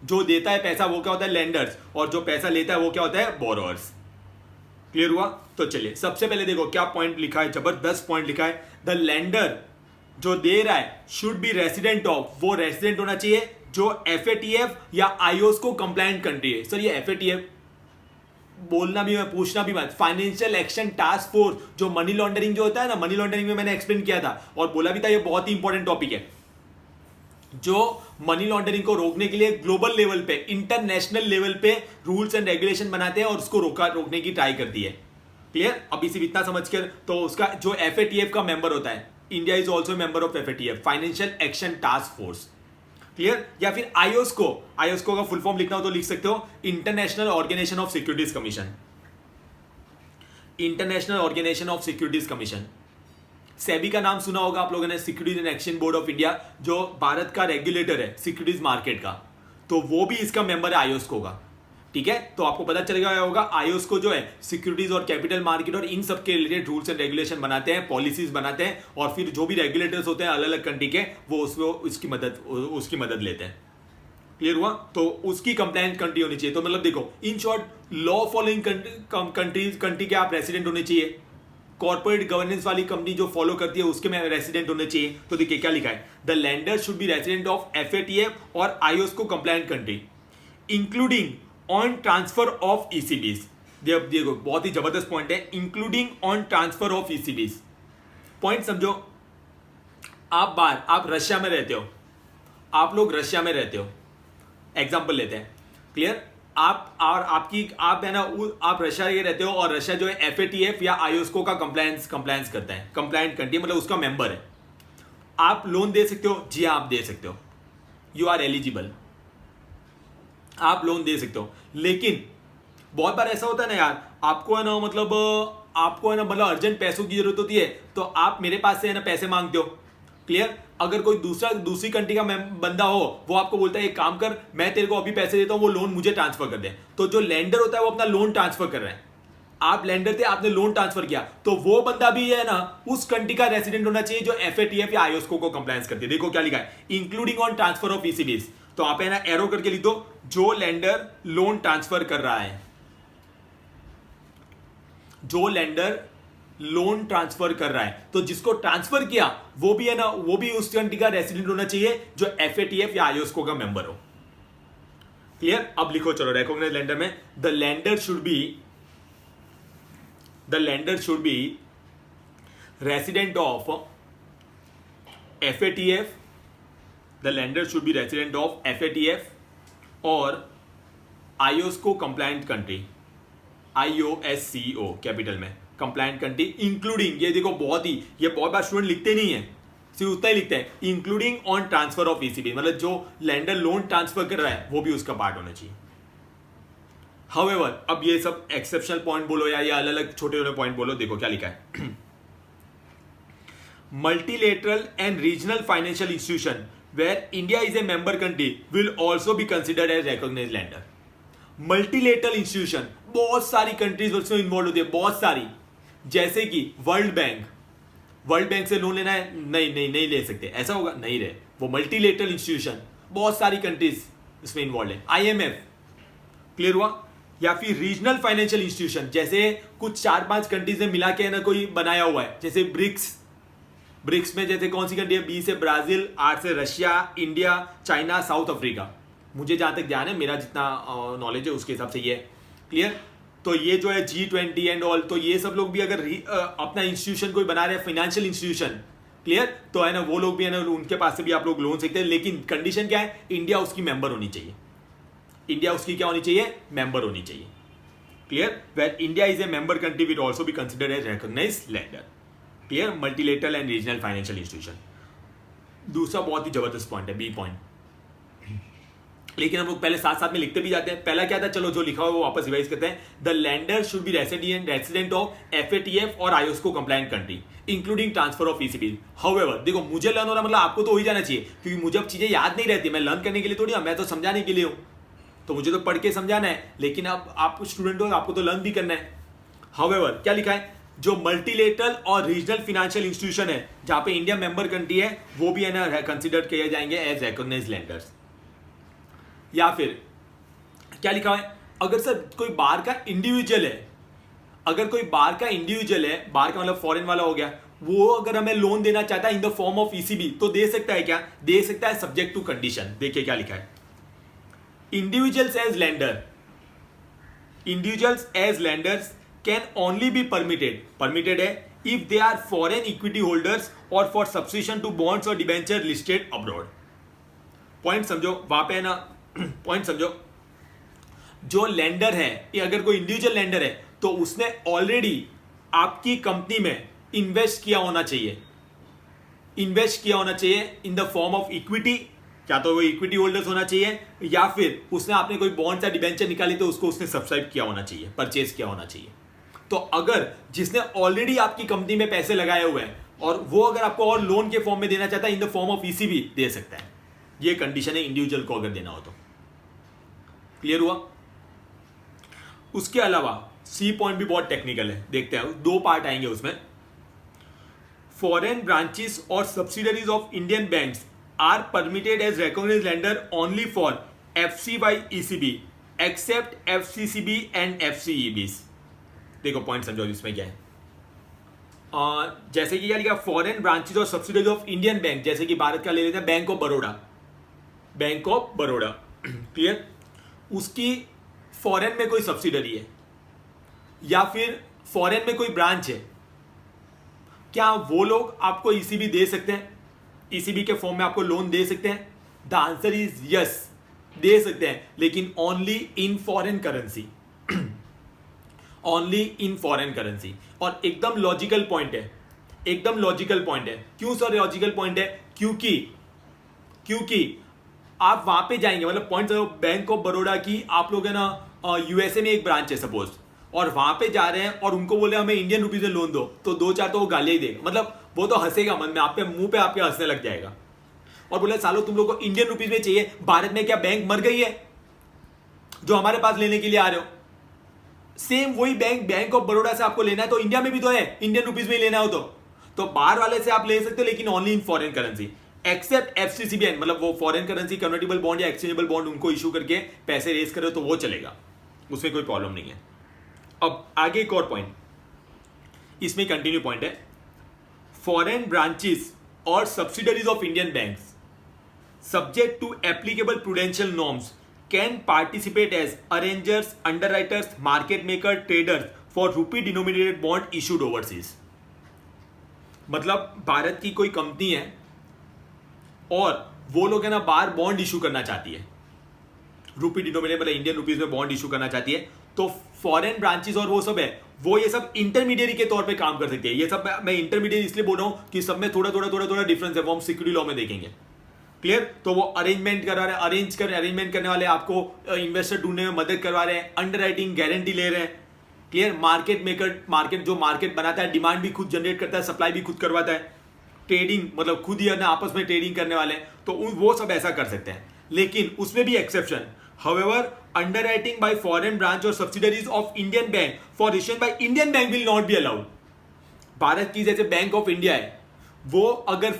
जो देता है पैसा वो क्या होता है, लैंडर्स, और जो पैसा लेता है वो क्या होता है, बोरोअर्स। क्लियर हुआ? तो चलिए सबसे पहले देखो क्या पॉइंट लिखा है, जबरदस्त पॉइंट लिखा है। द लैंडर जो दे रहा है शुड बी रेसिडेंट ऑफ, वो रेसिडेंट होना चाहिए जो एफएटीएफ या आईओएस को कंप्लायंट कंट्री है। सर ये एफएटीएफ बोलना भी मत, पूछना भी मत। फाइनेंशियल एक्शन टास्क फोर्स, जो मनी लॉन्ड्रिंग जो होता है ना, मनी लॉन्ड्रिंग में मैंने एक्सप्लेन किया था और बोला भी था ये बहुत ही इंपॉर्टेंट टॉपिक है, जो मनी लॉन्ड्रिंग को रोकने के लिए ग्लोबल लेवल पे, इंटरनेशनल लेवल पे रूल्स एंड रेगुलेशन बनाते हैं और उसको रोकने की ट्राई करती है। क्लियर? अभी सिर्फ इतना समझ कर, तो उसका जो एफएटीएफ का मेंबर होता है, India is also member of FATF, financial action task force. Clear? या फिर आईओस्को का फुल फॉर्म लिखना हो तो लिख सकते हो, International Organization of Securities Commission. International Organization of Securities Commission. SEBI का नाम सुना होगा आप लोगों ने, Securities and Exchange Board of India, जो भारत का रेगुलेटर है सिक्योरिटीज मार्केट का, तो वो भी इसका मेंबर है आईओस्को का। ठीक है? तो आपको पता चल गया होगा आईओस्को जो है सिक्योरिटीज और कैपिटल मार्केट और इन सब के रिलेटेड रूल्स एंड रेगुलेशन बनाते हैं, पॉलिसीज बनाते हैं, और फिर जो भी रेगुलेटर्स होते हैं अलग अलग कंट्री के, वो उसकी मदद लेते हैं। क्लियर हुआ? तो उसकी कंप्लायंट कंट्री होनी चाहिए। तो मतलब देखो in short, law following country के आप रेसिडेंट होने चाहिए। कॉर्पोरेट गवर्नेंस वाली कंपनी जो फॉलो करती है उसके में रेसिडेंट होने चाहिए। तो देखिए क्या लिखा है, the lender should be resident of FATF और IOSCO compliant country including on transfer of ECBs. देखो बहुत ही जबरदस्त पॉइंट है, including on transfer of ECBs. Point समझो, आप रशिया में रहते हो, आप लोग रशिया में रहते हो, एग्जांपल लेते हैं। क्लियर? आप है ना, आप रशिया के रहते हो और रशिया जो है एफएटीएफ या आईओस्को का कंप्लायंस करता है, कंप्लायंट कंट्री मतलब उसका मेंबर है। आप लोन दे सकते हो? जी हाँ आप दे सकते हो, यू आर एलिजिबल, आप लोन दे सकते हो। लेकिन बहुत बार ऐसा होता है ना यार, आपको है ना मतलब अर्जेंट पैसों की जरूरत होती है, तो आप मेरे पास से है ना पैसे मांगते हो। क्लियर? अगर कोई दूसरी कंट्री का बंदा हो, वो आपको बोलता है एक काम कर, मैं तेरे को अभी पैसे देता हूं, वो लोन मुझे ट्रांसफर कर दे। तो जो लेंडर होता है वो अपना लोन ट्रांसफर कर रहा है, आप लेंडर थे, आपने लोन ट्रांसफर किया, तो वो बंदा भी है ना उस कंट्री का रेसिडेंट होना चाहिए जो एफएटीएफ या आईओस्को को कंप्लायंस करती है। देखो क्या लिखा है, including on transfer of ECBs. तो आप है ना एरो करके लिख दो, जो लेंडर लोन ट्रांसफर कर रहा है, जो लेंडर लोन ट्रांसफर कर रहा है, तो जिसको ट्रांसफर किया वो भी है ना, वो भी उस कंट्री का रेसिडेंट होना चाहिए जो एफएटीएफ या आईओस्को का मेंबर हो। क्लियर? अब लिखो चलो, रिकॉग्नाइज लेंडर में the lender should be resident of FATF, the lender should be resident of FATF और IOSCO compliant country, IOSCO capital में कंप्लायंट कंट्री, इंक्लूडिंग, ये देखो ये बहुत बार स्टूडेंट लिखते नहीं है, सिर्फ उतना ही लिखते हैं, including on transfer of ECB, मतलब जो लेंडर लोन ट्रांसफर कर रहा है वो भी उसका पार्ट होना चाहिए। हाउएवर, अब ये सब एक्सेप्शनल पॉइंट बोलो या ये अलग अलग छोटे छोटे पॉइंट बोलो, देखो क्या लिखा है, multilateral and regional financial institution where India is a member country will also be considered as recognised lender. Multilateral institution, बहुत सारी कंट्रीज उसमें इन्वॉल्व होती है, बहुत सारी, जैसे कि वर्ल्ड बैंक से लोन लेना है, नहीं ले सकते, ऐसा होगा नहीं रहे, वो मल्टीलेटरल इंस्टीट्यूशन, बहुत सारी कंट्रीज इसमें इन्वॉल्व है, आईएमएफ। क्लियर हुआ? या फिर रीजनल फाइनेंशियल इंस्टीट्यूशन, जैसे कुछ 4-5 कंट्रीज ने मिला के ना कोई बनाया हुआ है, जैसे ब्रिक्स में जैसे कौन सी कंट्री है, बी से ब्राजील, आर से Russia, India, China, south Africa, मुझे जहां तक ध्यान है, मेरा जितना नॉलेज है उसके हिसाब से ये है। क्लियर? तो ये जो है G20 एंड ऑल, तो ये सब लोग भी अगर अपना इंस्टीट्यूशन कोई बना रहे हैं, फाइनेंशियल इंस्टीट्यूशन, क्लियर, तो है ना वो लोग भी है ना, उनके पास से भी आप लोग लोन सकते हैं, लेकिन कंडीशन क्या है, इंडिया उसकी मेंबर होनी चाहिए, इंडिया उसकी क्या होनी चाहिए, मेंबर होनी चाहिए। Clear? Where India is a member country will also be considered as recognised lender. Clear? Multilateral and regional financial institution. दूसरा बहुत ही जबरदस्त पॉइंट है, बी पॉइंट, लेकिन हम लोग पहले साथ साथ में लिखते भी जाते हैं। पहला क्या था, चलो जो लिखा हुआ वो वापस रिवाइज करते हैं। The lender should be resident of FATF और IOSCO compliant country including transfer of ECB। However देखो, मुझे लर्न हो रहा मतलब आपको तो हो ही जाना चाहिए, क्योंकि मुझे अब चीजें याद नहीं रहती। मैं लर्न करने के लिए थोड़ी, मैं तो समझाने के लिए हूं, तो मुझे तो पढ़ के समझाना है। लेकिन अब आप स्टूडेंट हो, आपको तो लर्न भी करना है। हाउएवर क्या लिखा है, जो मल्टीलेटरल और रीजनल फाइनेंशियल इंस्टीट्यूशन है जहां पे इंडिया मेंबर कंट्री है, वो भी है ना कंसिडर किए जाएंगे एज रिकॉग्नाइज्ड लैंडर्स। या फिर क्या लिखा है, अगर सर कोई बाहर का इंडिविजुअल है, अगर कोई बाहर का इंडिविजुअल है, बाहर का मतलब फॉरेन वाला हो गया, वो अगर हमें लोन देना चाहता है in the form of ECB, तो दे सकता है क्या, दे सकता है सब्जेक्ट टू कंडीशन। देखिए क्या लिखा है, individuals as lender, individuals as lenders can only be permitted है if they are foreign equity holders और फॉर सब्सक्रिप्शन टू बॉन्ड्स और डिबेंचर लिस्टेड अब्रॉड। पॉइंट समझो वहां पे है ना, पॉइंट समझो, जो लेंडर है, ये अगर कोई इंडिविजुअल लेंडर है तो उसने ऑलरेडी आपकी कंपनी में इन्वेस्ट किया होना चाहिए, इन्वेस्ट किया होना चाहिए in the form of equity, क्या तो वो इक्विटी होल्डर्स होना चाहिए, या फिर उसने आपने कोई बॉन्ड या डिबेंचर निकाली तो उसको उसने सब्सक्राइब किया होना चाहिए, परचेज किया होना चाहिए। तो अगर जिसने ऑलरेडी आपकी कंपनी में पैसे लगाए हुए हैं और वो अगर आपको और लोन के फॉर्म में देना चाहता है in the form of ECB, दे सकता है। ये कंडीशन है इंडिविजुअल को अगर देना हो तो। क्लियर हुआ? उसके अलावा सी पॉइंट भी बहुत टेक्निकल है, देखते हैं, दो पार्ट आएंगे उसमें। फॉरेन ब्रांचेस और subsidiaries of Indian banks are permitted as recognised lender only for FC by ECB except FCCB and FCEBs। देखो पॉइंट समझो इसमें क्या है। जैसे कि क्या लिखा, फॉरेन ब्रांचेस और सब्सिडरीज ऑफ इंडियन बैंक, जैसे कि भारत का ले लेते हैं bank of Baroda, bank of Baroda, clear, उसकी फॉरेन में कोई सब्सिडरी है या फिर फॉरेन में कोई ब्रांच है, क्या वो लोग आपको ECB दे सकते हैं, ECB के फॉर्म में आपको लोन दे सकते हैं? द आंसर इज यस, दे सकते हैं, लेकिन only in foreign currency, only in foreign currency. और एकदम लॉजिकल पॉइंट है, एकदम लॉजिकल पॉइंट है। क्यों सर लॉजिकल पॉइंट है? क्योंकि आप वहां पे जाएंगे, मतलब पॉइंट, बैंक ऑफ बड़ौदा की आप लोग है ना USA में एक ब्रांच है सपोज, और वहां पे जा रहे हैं और उनको बोले हमें इंडियन रुपीज में लोन दो, तो दो चार तो वो गालियां ही देगा, मतलब वो तो हंसेगा मन में, आप पे मुंह पे आपके हंसने लग जाएगा और बोले सालो तुम लोग को इंडियन रुपीज में चाहिए, भारत में क्या बैंक मर गई है जो हमारे पास लेने के लिए आ रहे हो? सेम वही बैंक ऑफ बड़ौदा से आपको लेना है तो इंडिया में भी तो है, इंडियन रुपीज में लेना हो तो बाहर वाले से आप ले सकते हो, लेकिन only in foreign currency except FCCB, मतलब वो फॉरेन करेंसी कन्वर्टेबल बॉन्ड या एक्सचेंजेबल बॉन्ड उनको इशू करके पैसे रेज करो तो वो चलेगा, उसमें कोई प्रॉब्लम नहीं है। अब आगे एक और पॉइंट, इसमें कंटिन्यू पॉइंट है, फॉरेन ब्रांचेस और subsidiaries of Indian banks subject to applicable prudential norms can participate as arrangers, underwriters, market maker, traders for rupee denominated bond issued overseas. मतलब भारत की कोई कंपनी है और वो लोग है ना बाहर बॉन्ड इशू करना चाहती है, रूपी डिनोमिनेटेड मतलब इंडियन रुपीज में बॉन्ड इशू करना चाहती है, तो फॉरेन ब्रांचेस और वो सब है, वो ये सब इंटरमीडिएरी के तौर पे काम कर सकते हैं। ये सब मैं इंटरमीडिएट इसलिए बोल रहा हूं कि सब में थोड़ा थोड़ा डिफरेंस है, वो हम सिक्योरिटी लॉ में देखेंगे। क्लियर? तो वो अरेंजमेंट करवा रहे हैं, अरेंजमेंट करने वाले आपको इन्वेस्टर ढूंढने में मदद करवा रहे हैं, अंडरराइटिंग गारंटी ले रहे हैं। क्लियर? मार्केट मेकर, मार्केट जो मार्केट बनाता है, डिमांड भी खुद जनरेट करता है, सप्लाई भी खुद करवाता है, ट्रेडिंग मतलब खुद ही आपस में ट्रेडिंग करने वाले हैं, तो वो सब ऐसा कर सकते हैं। लेकिन उसमें भी exception, however underwriting by foreign branch or subsidiaries of Indian bank for issued by Indian bank will not be allowed। Bharat की जैसे बैंक ऑफ इंडिया है, वो अगर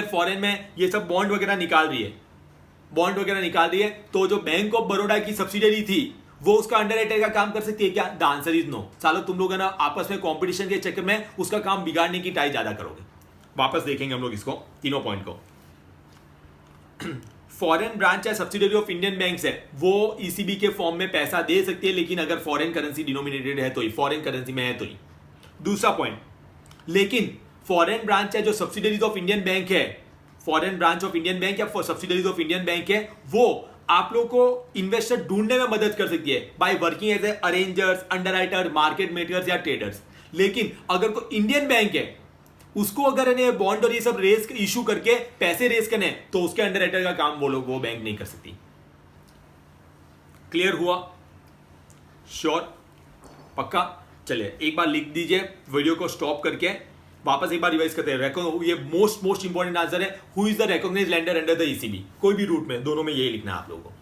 फॉरेन में ये सब बॉन्ड वगैरह निकाल रही है, तो जो बैंक ऑफ बड़ौदा की सब्सिडरी थी वो उसका अंडरराइटर का काम कर सकती है क्या? The answer is no. सालो तुम लोग है ना आपस में कंपटीशन के चक्कर में उसका काम बिगाड़ने की ट्राई ज्यादा करोगे। वापस देखेंगे हम लोग इसको, तीनों पॉइंट को। फॉरेन ब्रांच या सब्सिडरी ऑफ इंडियन बैंक्स है, वो ECB के फॉर्म में पैसा दे सकती है, लेकिन अगर फॉरेन करेंसी डिनोमिनेटेड है तो ही, फॉरेन करेंसी में है तो ही। दूसरा पॉइंट, लेकिन फॉरेन ब्रांच है जो सब्सिडरीज ऑफ इंडियन बैंक है, foreign branch of Indian bank या सब्सिडरीज ऑफ इंडियन बैंक है, वो आप लोग को इन्वेस्टर ढूंढने में मदद कर सकती है by working as a arrangers, underwriter, market makers या ट्रेडर्स। लेकिन अगर कोई इंडियन बैंक है उसको अगर इन्हें बॉन्ड और ये सब रेस इशू करके पैसे रेस करने तो उसके अंडरराइटर का काम वो बैंक नहीं कर सकती। क्लियर हुआ? श्योर? पक्का? चलिए एक बार लिख दीजिए, वीडियो को स्टॉप करके वापस एक बार रिवाइज करते हैं। ये मोस्ट इंपॉर्टेंट आंसर है, who is the recognised lender under the ECB. कोई भी रूट में, दोनों में यही लिखना है आप लोगों को।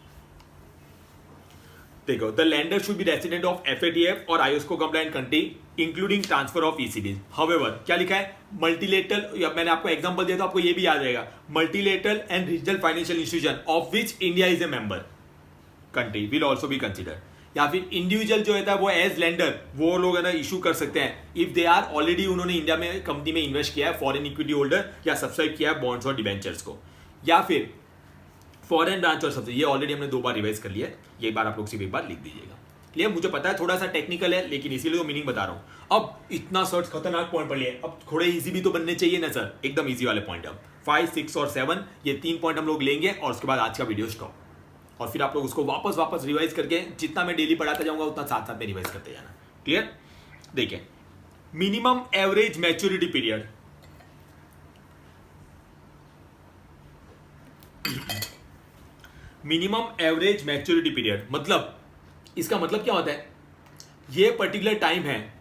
देखो, the lender should be resident of FATF और IOSCO compliant country including transfer of ECB. However क्या लिखा है? मल्टीलेटरल, या मैंने आपको एग्जांपल दिया तो आपको ये भी याद रहेगा, multilateral and regional financial institution of which India is a member country will also be consider. या फिर इंडिविजुअल जो है वो एज लेंडर वो लोग है ना इशू कर सकते हैं इफ दे आर ऑलरेडी, उन्होंने इंडिया में कंपनी में इन्वेस्ट किया है, फॉरेन इक्विटी होल्डर या सब्सक्राइब किया है बॉन्ड्स और डिबेंचर्स को, या फिर फॉरेन ब्रांच और सबसे। ये ऑलरेडी हमने 2 बार रिवाइज कर लिया है, ये बार आप लोग सिर्फ एक बार लिख दीजिएगा। क्लियर? मुझे पता है थोड़ा सा टेक्निकल है, लेकिन इसीलिए तो मीनिंग बता रहा हूं। अब इतना सर्च खतरनाक पॉइंट पढ़ लिए, अब थोड़े इजी भी तो बनने चाहिए ना सर, एकदम इजी वाले पॉइंट। अब 5, 6 और 7 ये 3 पॉइंट हम लोग लेंगे और उसके बाद आज का वीडियो स्टॉप, और फिर आप लोग उसको वापस रिवाइज करके जितना मैं डेली पढ़ाता जाऊंगा उतना साथ साथ में रिवाइज करते जाना। क्लियर? देखिए, minimum average maturity period, minimum average maturity period मतलब, इसका मतलब क्या होता है? ये पर्टिकुलर टाइम है,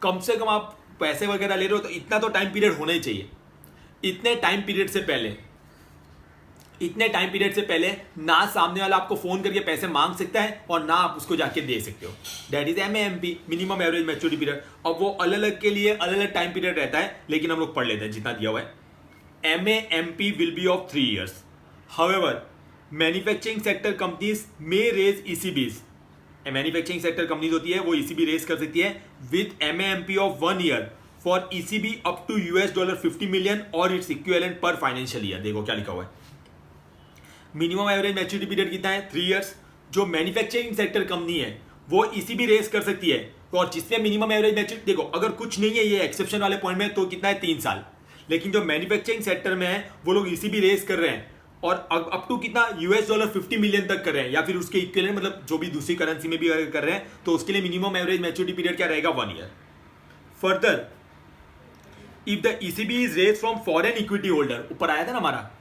कम से कम आप पैसे वगैरह ले रहे हो तो इतना तो टाइम पीरियड होना ही चाहिए। इतने टाइम पीरियड से पहले ना सामने वाला आपको फोन करके पैसे मांग सकता है और ना आप उसको जाके दे सकते हो। That is MAMP, minimum average maturity period. अब वो अलग अलग के लिए अलग अलग टाइम पीरियड रहता है, लेकिन हम लोग पढ़ लेते हैं जितना दिया हुआ है। MAMP will be of 3 years. However, manufacturing sector companies में raise ECBs। Manufacturing sector companies होती है वो ECB रेज कर सकती है with MAMP of 1 year for ECB up to $50 million और its equivalent per financial year. देखो क्या लिखा हुआ है, मिनिमम एवरेज मैच्योरिटी पीरियड कितना है? 3 years। जो मैन्युफैक्चरिंग सेक्टर कंपनी है वो ECB रेज कर सकती है, और जिसमें मिनिमम एवरेज मैच्योरिटी, देखो अगर कुछ नहीं है ये एक्सेप्शन वाले पॉइंट में तो कितना है? 3 साल। लेकिन जो मैन्युफैक्चरिंग सेक्टर में है वो लोग ECB रेज कर रहे हैं और अप टू कितना? $50 million तक कर रहे हैं, या फिर उसके इक्विवेलेंट, मतलब जो भी दूसरी करेंसी में भी अगर कर रहे हैं तो उसके लिए मिनिमम एवरेज मैच्योरिटी पीरियड क्या रहेगा? 1 year। Further, if the ECB is raise from foreign equity holder, ऊपर आया था ना हमारा,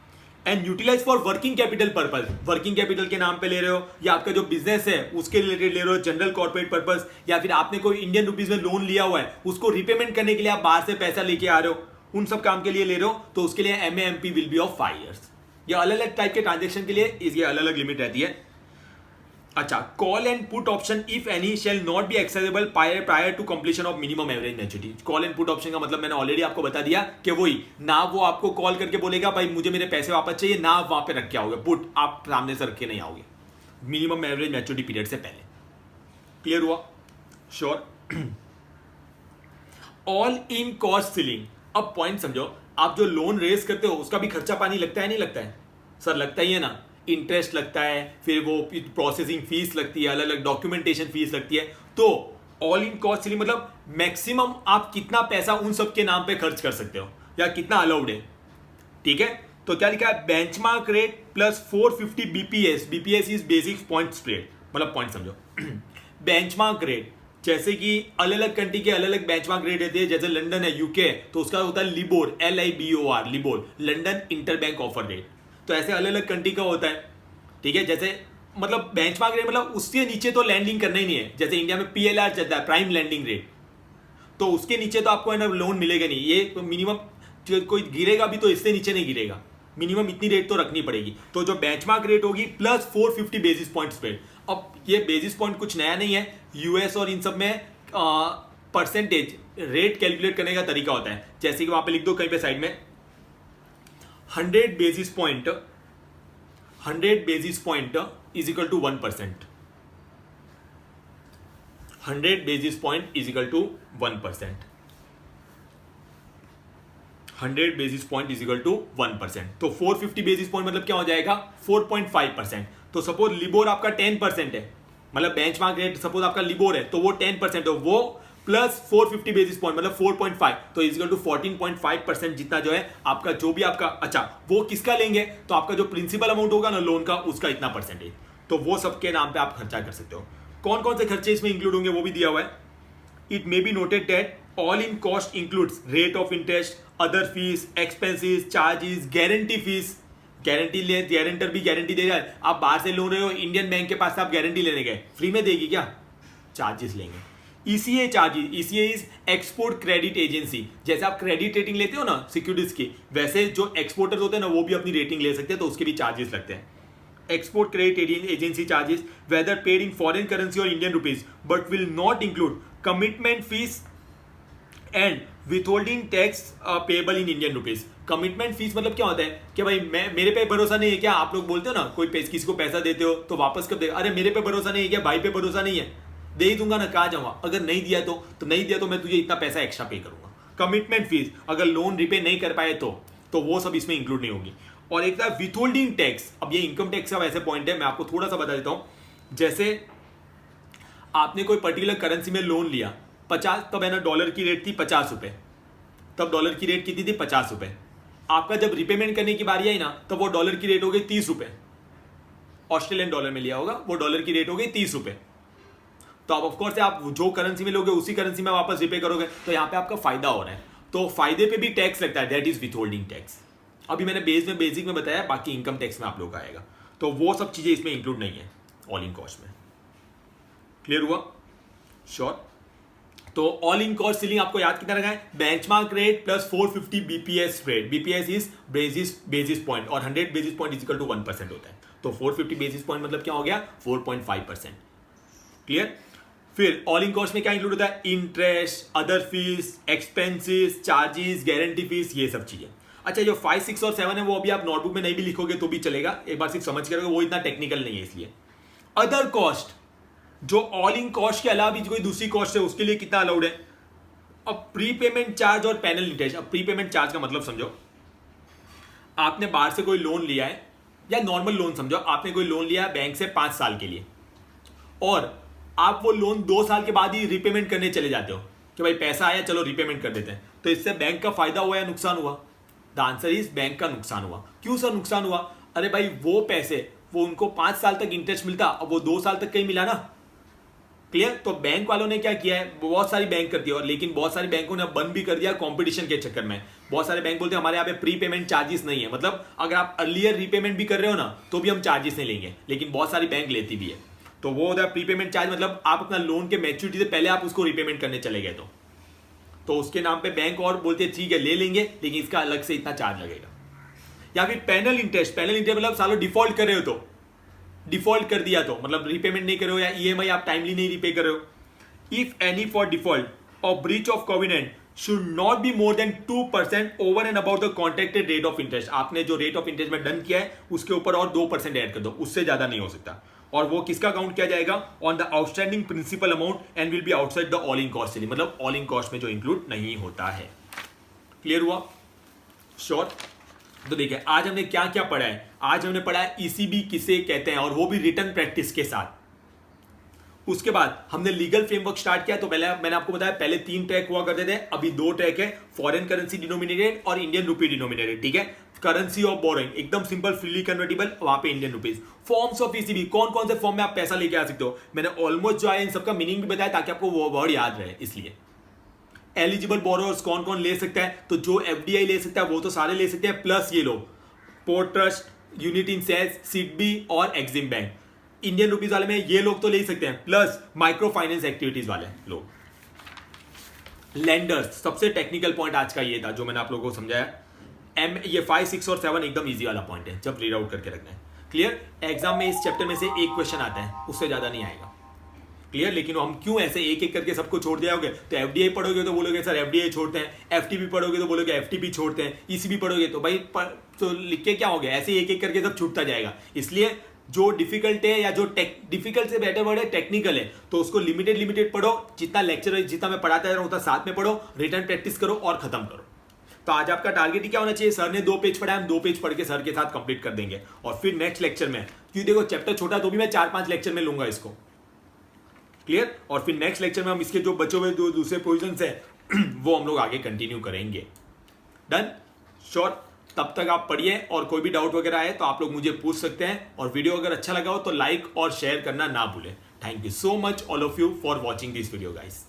and utilise for working capital purpose, working capital के नाम पे ले रहे हो, या आपका जो बिजनेस है उसके रिलेटेड ले रहे हो, जनरल कॉर्पोरेट पर्पज, या फिर आपने कोई इंडियन रुपीज में लोन लिया हुआ है उसको रिपेमेंट करने के लिए आप बाहर से पैसा लेके आ रहे हो, उन सब काम के लिए ले रहे हो, तो उसके लिए MAMP will be of 5 years। ये अलग अलग टाइप के ट्रांजेक्शन के लिए इसकी अलग अलग लिमिट रहती है। अच्छा, call and put option if any shall not be accessible prior to completion of minimum average maturity. Call and put option का मतलब मैंने ऑलरेडी आपको बता दिया कि वही ना वो आपको कॉल करके बोलेगा भाई मुझे मेरे पैसे वापस चाहिए, ना आप वहां पे रख के आओगे, पुट आप सामने से रख के नहीं आओगे मिनिमम एवरेज मैच्योरिटी पीरियड से पहले। क्लियर हुआ? Sure? All in cost ceiling. अब पॉइंट समझो, आप जो लोन रेज करते हो उसका भी खर्चा पानी लगता है नहीं लगता है? सर लगता ही है ना, इंटरेस्ट लगता है, फिर वो प्रोसेसिंग फीस लगती है, अलग अलग डॉक्यूमेंटेशन फीस लगती है। तो ऑल इन कॉस्ट सीलिंग मतलब मैक्सिमम आप कितना पैसा उन सब के नाम पे खर्च कर सकते हो या कितना अलाउड है। ठीक है, तो क्या लिखा है? Benchmark rate plus 450 BPS। BPS is basic point spread, मतलब पॉइंट समझो। बेंचमार्क रेट, जैसे कि अलग अलग कंट्री के अलग अलग बेंचमार्क रेट रहते हैं, जैसे लंदन है यूके तो उसका होता है LIBOR, LIBOR, LIBOR, London interbank offer rate. तो ऐसे अलग अलग कंट्री का होता है। ठीक है, जैसे मतलब बेंचमार्क रेट मतलब उसके नीचे तो लैंडिंग करना ही नहीं है। जैसे इंडिया में PLR चलता है, प्राइम लैंडिंग रेट, तो उसके नीचे तो आपको है ना लोन मिलेगा नहीं। ये मिनिमम कोई गिरेगा भी तो इससे नीचे नहीं गिरेगा, मिनिमम इतनी रेट तो रखनी पड़ेगी। तो जो बेंचमार्क रेट होगी प्लस 450 बेसिस पॉइंट स्प्रेड। अब ये बेसिस पॉइंट कुछ नया नहीं है, US और इन सब में परसेंटेज रेट कैलकुलेट करने का तरीका होता है। जैसे कि वहां पे लिख दो कहीं पे साइड में 100 basis point is equal to 1%। 100 basis point is equal to 1%। 100 basis point is equal to 1%। तो 450 बेसिस पॉइंट मतलब क्या हो जाएगा? 4.5%। तो सपोज लिबोर आपका 10% है, मतलब बेंचमार्क रेट सपोज आपका लिबोर है तो वो 10% है, वो प्लस 450 बेसिस पॉइंट मतलब 4.5, तो इजिकल टू 14.5% जितना जो है आपका जो भी आपका, अच्छा वो किसका लेंगे तो आपका जो प्रिंसिपल अमाउंट होगा ना लोन का उसका इतना परसेंटेज, तो वो सबके नाम पे आप खर्चा कर सकते हो। कौन कौन से खर्चे इसमें इंक्लूड होंगे वो भी दिया हुआ है। It may be noted that all in cost includes rate of interest, other fees, expenses, charges, guarantee fees, guarantor भी गारंटी दे रहा है। आप बाहर से लोन रहे हो, इंडियन बैंक के पास आप गारंटी लेने गए, फ्री में देगी क्या? चार्जेस लेंगे। ECA charges, ECA is export credit agency. जैसे आप क्रेडिट रेटिंग लेते हो ना सिक्योरिटीज की, वैसे जो एक्सपोर्टर्स होते हैं ना वो भी अपनी रेटिंग ले सकते हैं, तो उसके भी चार्जेस लगते हैं। Export credit agency charges whether paid in foreign currency और Indian rupees but will not include commitment fee and withholding tax payable in Indian rupees. Commitment fee मतलब क्या होता है कि भाई मेरे पे भरोसा नहीं है क्या? आप लोग बोलते हो ना, कोई किसी को पैसा देते हो तो वापस कब देगा? अरे मेरे पे भरोसा नहीं है क्या? भाई पे भरोसा नहीं है, दे ही दूंगा ना, कहाँ जाऊंगा? अगर नहीं दिया तो नहीं दिया तो मैं तुझे इतना पैसा एक्स्ट्रा पे करूंगा। कमिटमेंट फीस, अगर लोन रिपे नहीं कर पाए तो वो सब इसमें इंक्लूड नहीं होगी। और एक था विथहोल्डिंग टैक्स। अब ये इनकम टैक्स का वैसे पॉइंट है, मैं आपको थोड़ा सा बता देता हूं। जैसे आपने कोई पर्टिकुलर करेंसी में लोन लिया 50, तब है ना डॉलर की रेट थी 50 रुपए, तब डॉलर की रेट कितनी थी? 50 रुपए। आपका जब रिपेमेंट करने की बारी आई ना, तब वो डॉलर की रेट हो गई 30 रुपए। ऑस्ट्रेलियन डॉलर में लिया होगा, वो डॉलर की रेट हो गई 30 रुपए। तो आप ऑफकोर्स आप जो करेंसी में लोगे उसी करेंसी में वापस रिपे करोगे, तो यहां पे आपका फायदा हो रहा है। तो फायदे पे भी टैक्स लगता है, दैट इज विथहोल्डिंग टैक्स। अभी मैंने बेसिक में बताया, बाकी इनकम टैक्स में आप लोग का आएगा। तो वो सब चीजें इसमें इंक्लूड नहीं है ऑल इन कॉस्ट में। क्लियर हुआ? श्योर। तो ऑल इन कॉस्ट सीलिंग आपको याद कितना रखा है? Benchmark rate plus 450 BPS rate. BPS is basis point और 100 बेसिस पॉइंट इक्वल टू 1% होता है। तो 450 बेसिस पॉइंट मतलब क्या हो गया? 4.5%। क्लियर? फिर ऑल इन कॉस्ट में क्या इंक्लूड होता है? Interest, other fees, expenses, charges, guarantee fees, ये सब चीजें। अच्छा, जो 5, 6 और 7 है वो अभी आप नोटबुक में नहीं भी लिखोगे तो भी चलेगा, एक बार सिर्फ समझ के रखोगे, वो इतना टेक्निकल नहीं है इसलिए। अदर कॉस्ट, जो ऑल इन कॉस्ट के अलावा भी कोई दूसरी कॉस्ट है उसके लिए कितना अलाउड है? अब प्रीपेमेंट चार्ज और पैनल इंटरेस्ट। अब प्रीपेमेंट चार्ज का मतलब समझो, आपने बाहर से कोई लोन लिया है, या नॉर्मल लोन समझो, आपने कोई लोन लिया है बैंक से 5 साल के लिए, और आप वो लोन 2 साल के बाद ही रिपेमेंट करने चले जाते हो कि भाई पैसा आया चलो रिपेमेंट कर देते हैं। तो इससे बैंक का फायदा हुआ या नुकसान हुआ? द आंसर इज बैंक का नुकसान हुआ। क्यों सर नुकसान हुआ? अरे भाई वो पैसे, वो उनको 5 साल तक इंटरेस्ट मिलता, अब वो 2 साल तक कहीं मिला ना। क्लियर? तो बैंक वालों ने क्या किया है, बहुत सारी बैंक कर दिया, और लेकिन बहुत सारी बैंकों ने बंद भी कर दिया कंपटीशन के चक्कर में। बहुत सारे बैंक बोलते हैं हमारे यहाँ पे प्री पेमेंट चार्जेस नहीं है, मतलब अगर आप अर्लियर रीपेमेंट भी कर रहे हो ना तो भी हम चार्जेस नहीं लेंगे, लेकिन बहुत सारी बैंक लेती भी है। तो वो होता है प्रीपेमेंट चार्ज, मतलब आप अपना लोन के मैच्योरिटी से पहले आप उसको रिपेमेंट करने चले गए तो उसके नाम पे बैंक और बोलते हैं ठीक है ले लेंगे, लेकिन इसका अलग से इतना चार्ज लगेगा। या फिर पैनल इंटरेस्ट। पैनल इंटरेस्ट मतलब सालों डिफॉल्ट कर रहे हो, तो डिफॉल्ट कर दिया तो मतलब रिपेमेंट नहीं कर रहे हो, या ईएमआई आप टाइमली नहीं रिपे कर रहे हो। इफ एनी फॉर डिफॉल्ट और breach of covenant should not be more than 2% over and about the contracted rate of interest. आपने जो रेट ऑफ इंटरेस्ट में डन किया है उसके ऊपर और 2% ऐड कर दो, उससे ज्यादा नहीं हो सकता। और वो किसका काउंट किया जाएगा? On the outstanding principal amount and will be outside the all in cost ceiling, मतलब ऑल इन कॉस्ट में जो इंक्लूड नहीं होता है। क्लियर हुआ? श्योर। तो देखिए आज हमने क्या क्या पढ़ा है। आज हमने पढ़ा है ईसीबी किसे कहते हैं, और वो भी रिटर्न प्रैक्टिस के साथ। उसके बाद हमने लीगल फ्रेमवर्क स्टार्ट किया। तो पहले मैंने आपको बताया पहले 3 ट्रैक हुआ करते थे, अभी 2 ट्रैक है, फॉरेन करेंसी डिनोमिनेटेड और इंडियन रुपी डिनोमिनेटेड। ठीक है, करेंसी ऑफ बोरोइंग एकदम सिंपल, फ्रीली कन्वर्टेबल, वहां पे Indian rupees. Forms of ECB, कौन कौन से फॉर्म में आप पैसा लेके आ सकते हो, मैंने ऑलमोस्ट जो है इन सबका मीनिंग भी बताया ताकि आपको वो वर्ड याद रहे। इसलिए एलिजिबल बोरोअर्स कौन कौन ले सकता है, तो जो एफडीआई ले सकता है वो तो सारे ले सकते हैं, प्लस ये लोग पोर्ट ट्रस्ट, यूनिट इन सेल्स, सिडबी और एक्सिम बैंक। इंडियन रुपीज वाले में ये लोग तो ले सकते हैं, प्लस माइक्रो फाइनेंस एक्टिविटीज वाले लोग, लेंडर्स। सबसे टेक्निकल पॉइंट आज का ये था जो मैंने आप लोगों को समझाया। ये 5, 6 और 7 एकदम इजी वाला पॉइंट है, जब रीड आउट करके रखना है। क्लियर? एग्जाम में इस चैप्टर में से एक क्वेश्चन आता है, उससे ज्यादा नहीं आएगा। क्लियर? लेकिन हम क्यों ऐसे एक एक करके सबको छोड़ दिया होगे? तो एफडीआई पढ़ोगे तो बोलोगे सर एफडीआई छोड़ते हैं, एफटीपी पढ़ोगे तो बोलोगे एफटीपी छोड़ते हैं, ईसीबी पढ़ोगे तो भाई तो लिख के क्या हो गया, ऐसे एक एक करके सब छूटता जाएगा। इसलिए जो डिफिकल्ट है या जो डिफिकल्ट से बेटर वर्ड है टेक्निकल है, तो उसको लिमिटेड पढ़ो। जितना लेक्चर जितना मैं पढ़ाता जा रहा हूं उतना साथ में पढ़ो, रिटर्न प्रैक्टिस करो और खत्म करो। तो आज आपका टारगेट ही क्या होना चाहिए? सर ने 2 पेज पढ़ा, हम 2 पेज पढ़ के सर के साथ कंप्लीट कर देंगे, और फिर नेक्स्ट लेक्चर में, क्योंकि देखो चैप्टर छोटा तो भी मैं 4-5 लेक्चर में लूंगा इसको। क्लियर? और फिर नेक्स्ट लेक्चर में हम इसके जो बचे हुए दूसरे पोजीशंस है वो हम लोग आगे कंटिन्यू करेंगे। डन? श्योर? तब तक आप पढ़िए, और कोई भी डाउट वगैरह आए तो आप लोग मुझे पूछ सकते हैं, और वीडियो अगर अच्छा लगा हो तो लाइक और शेयर करना ना भूलें। Thank you so much all of you for watching this video guys.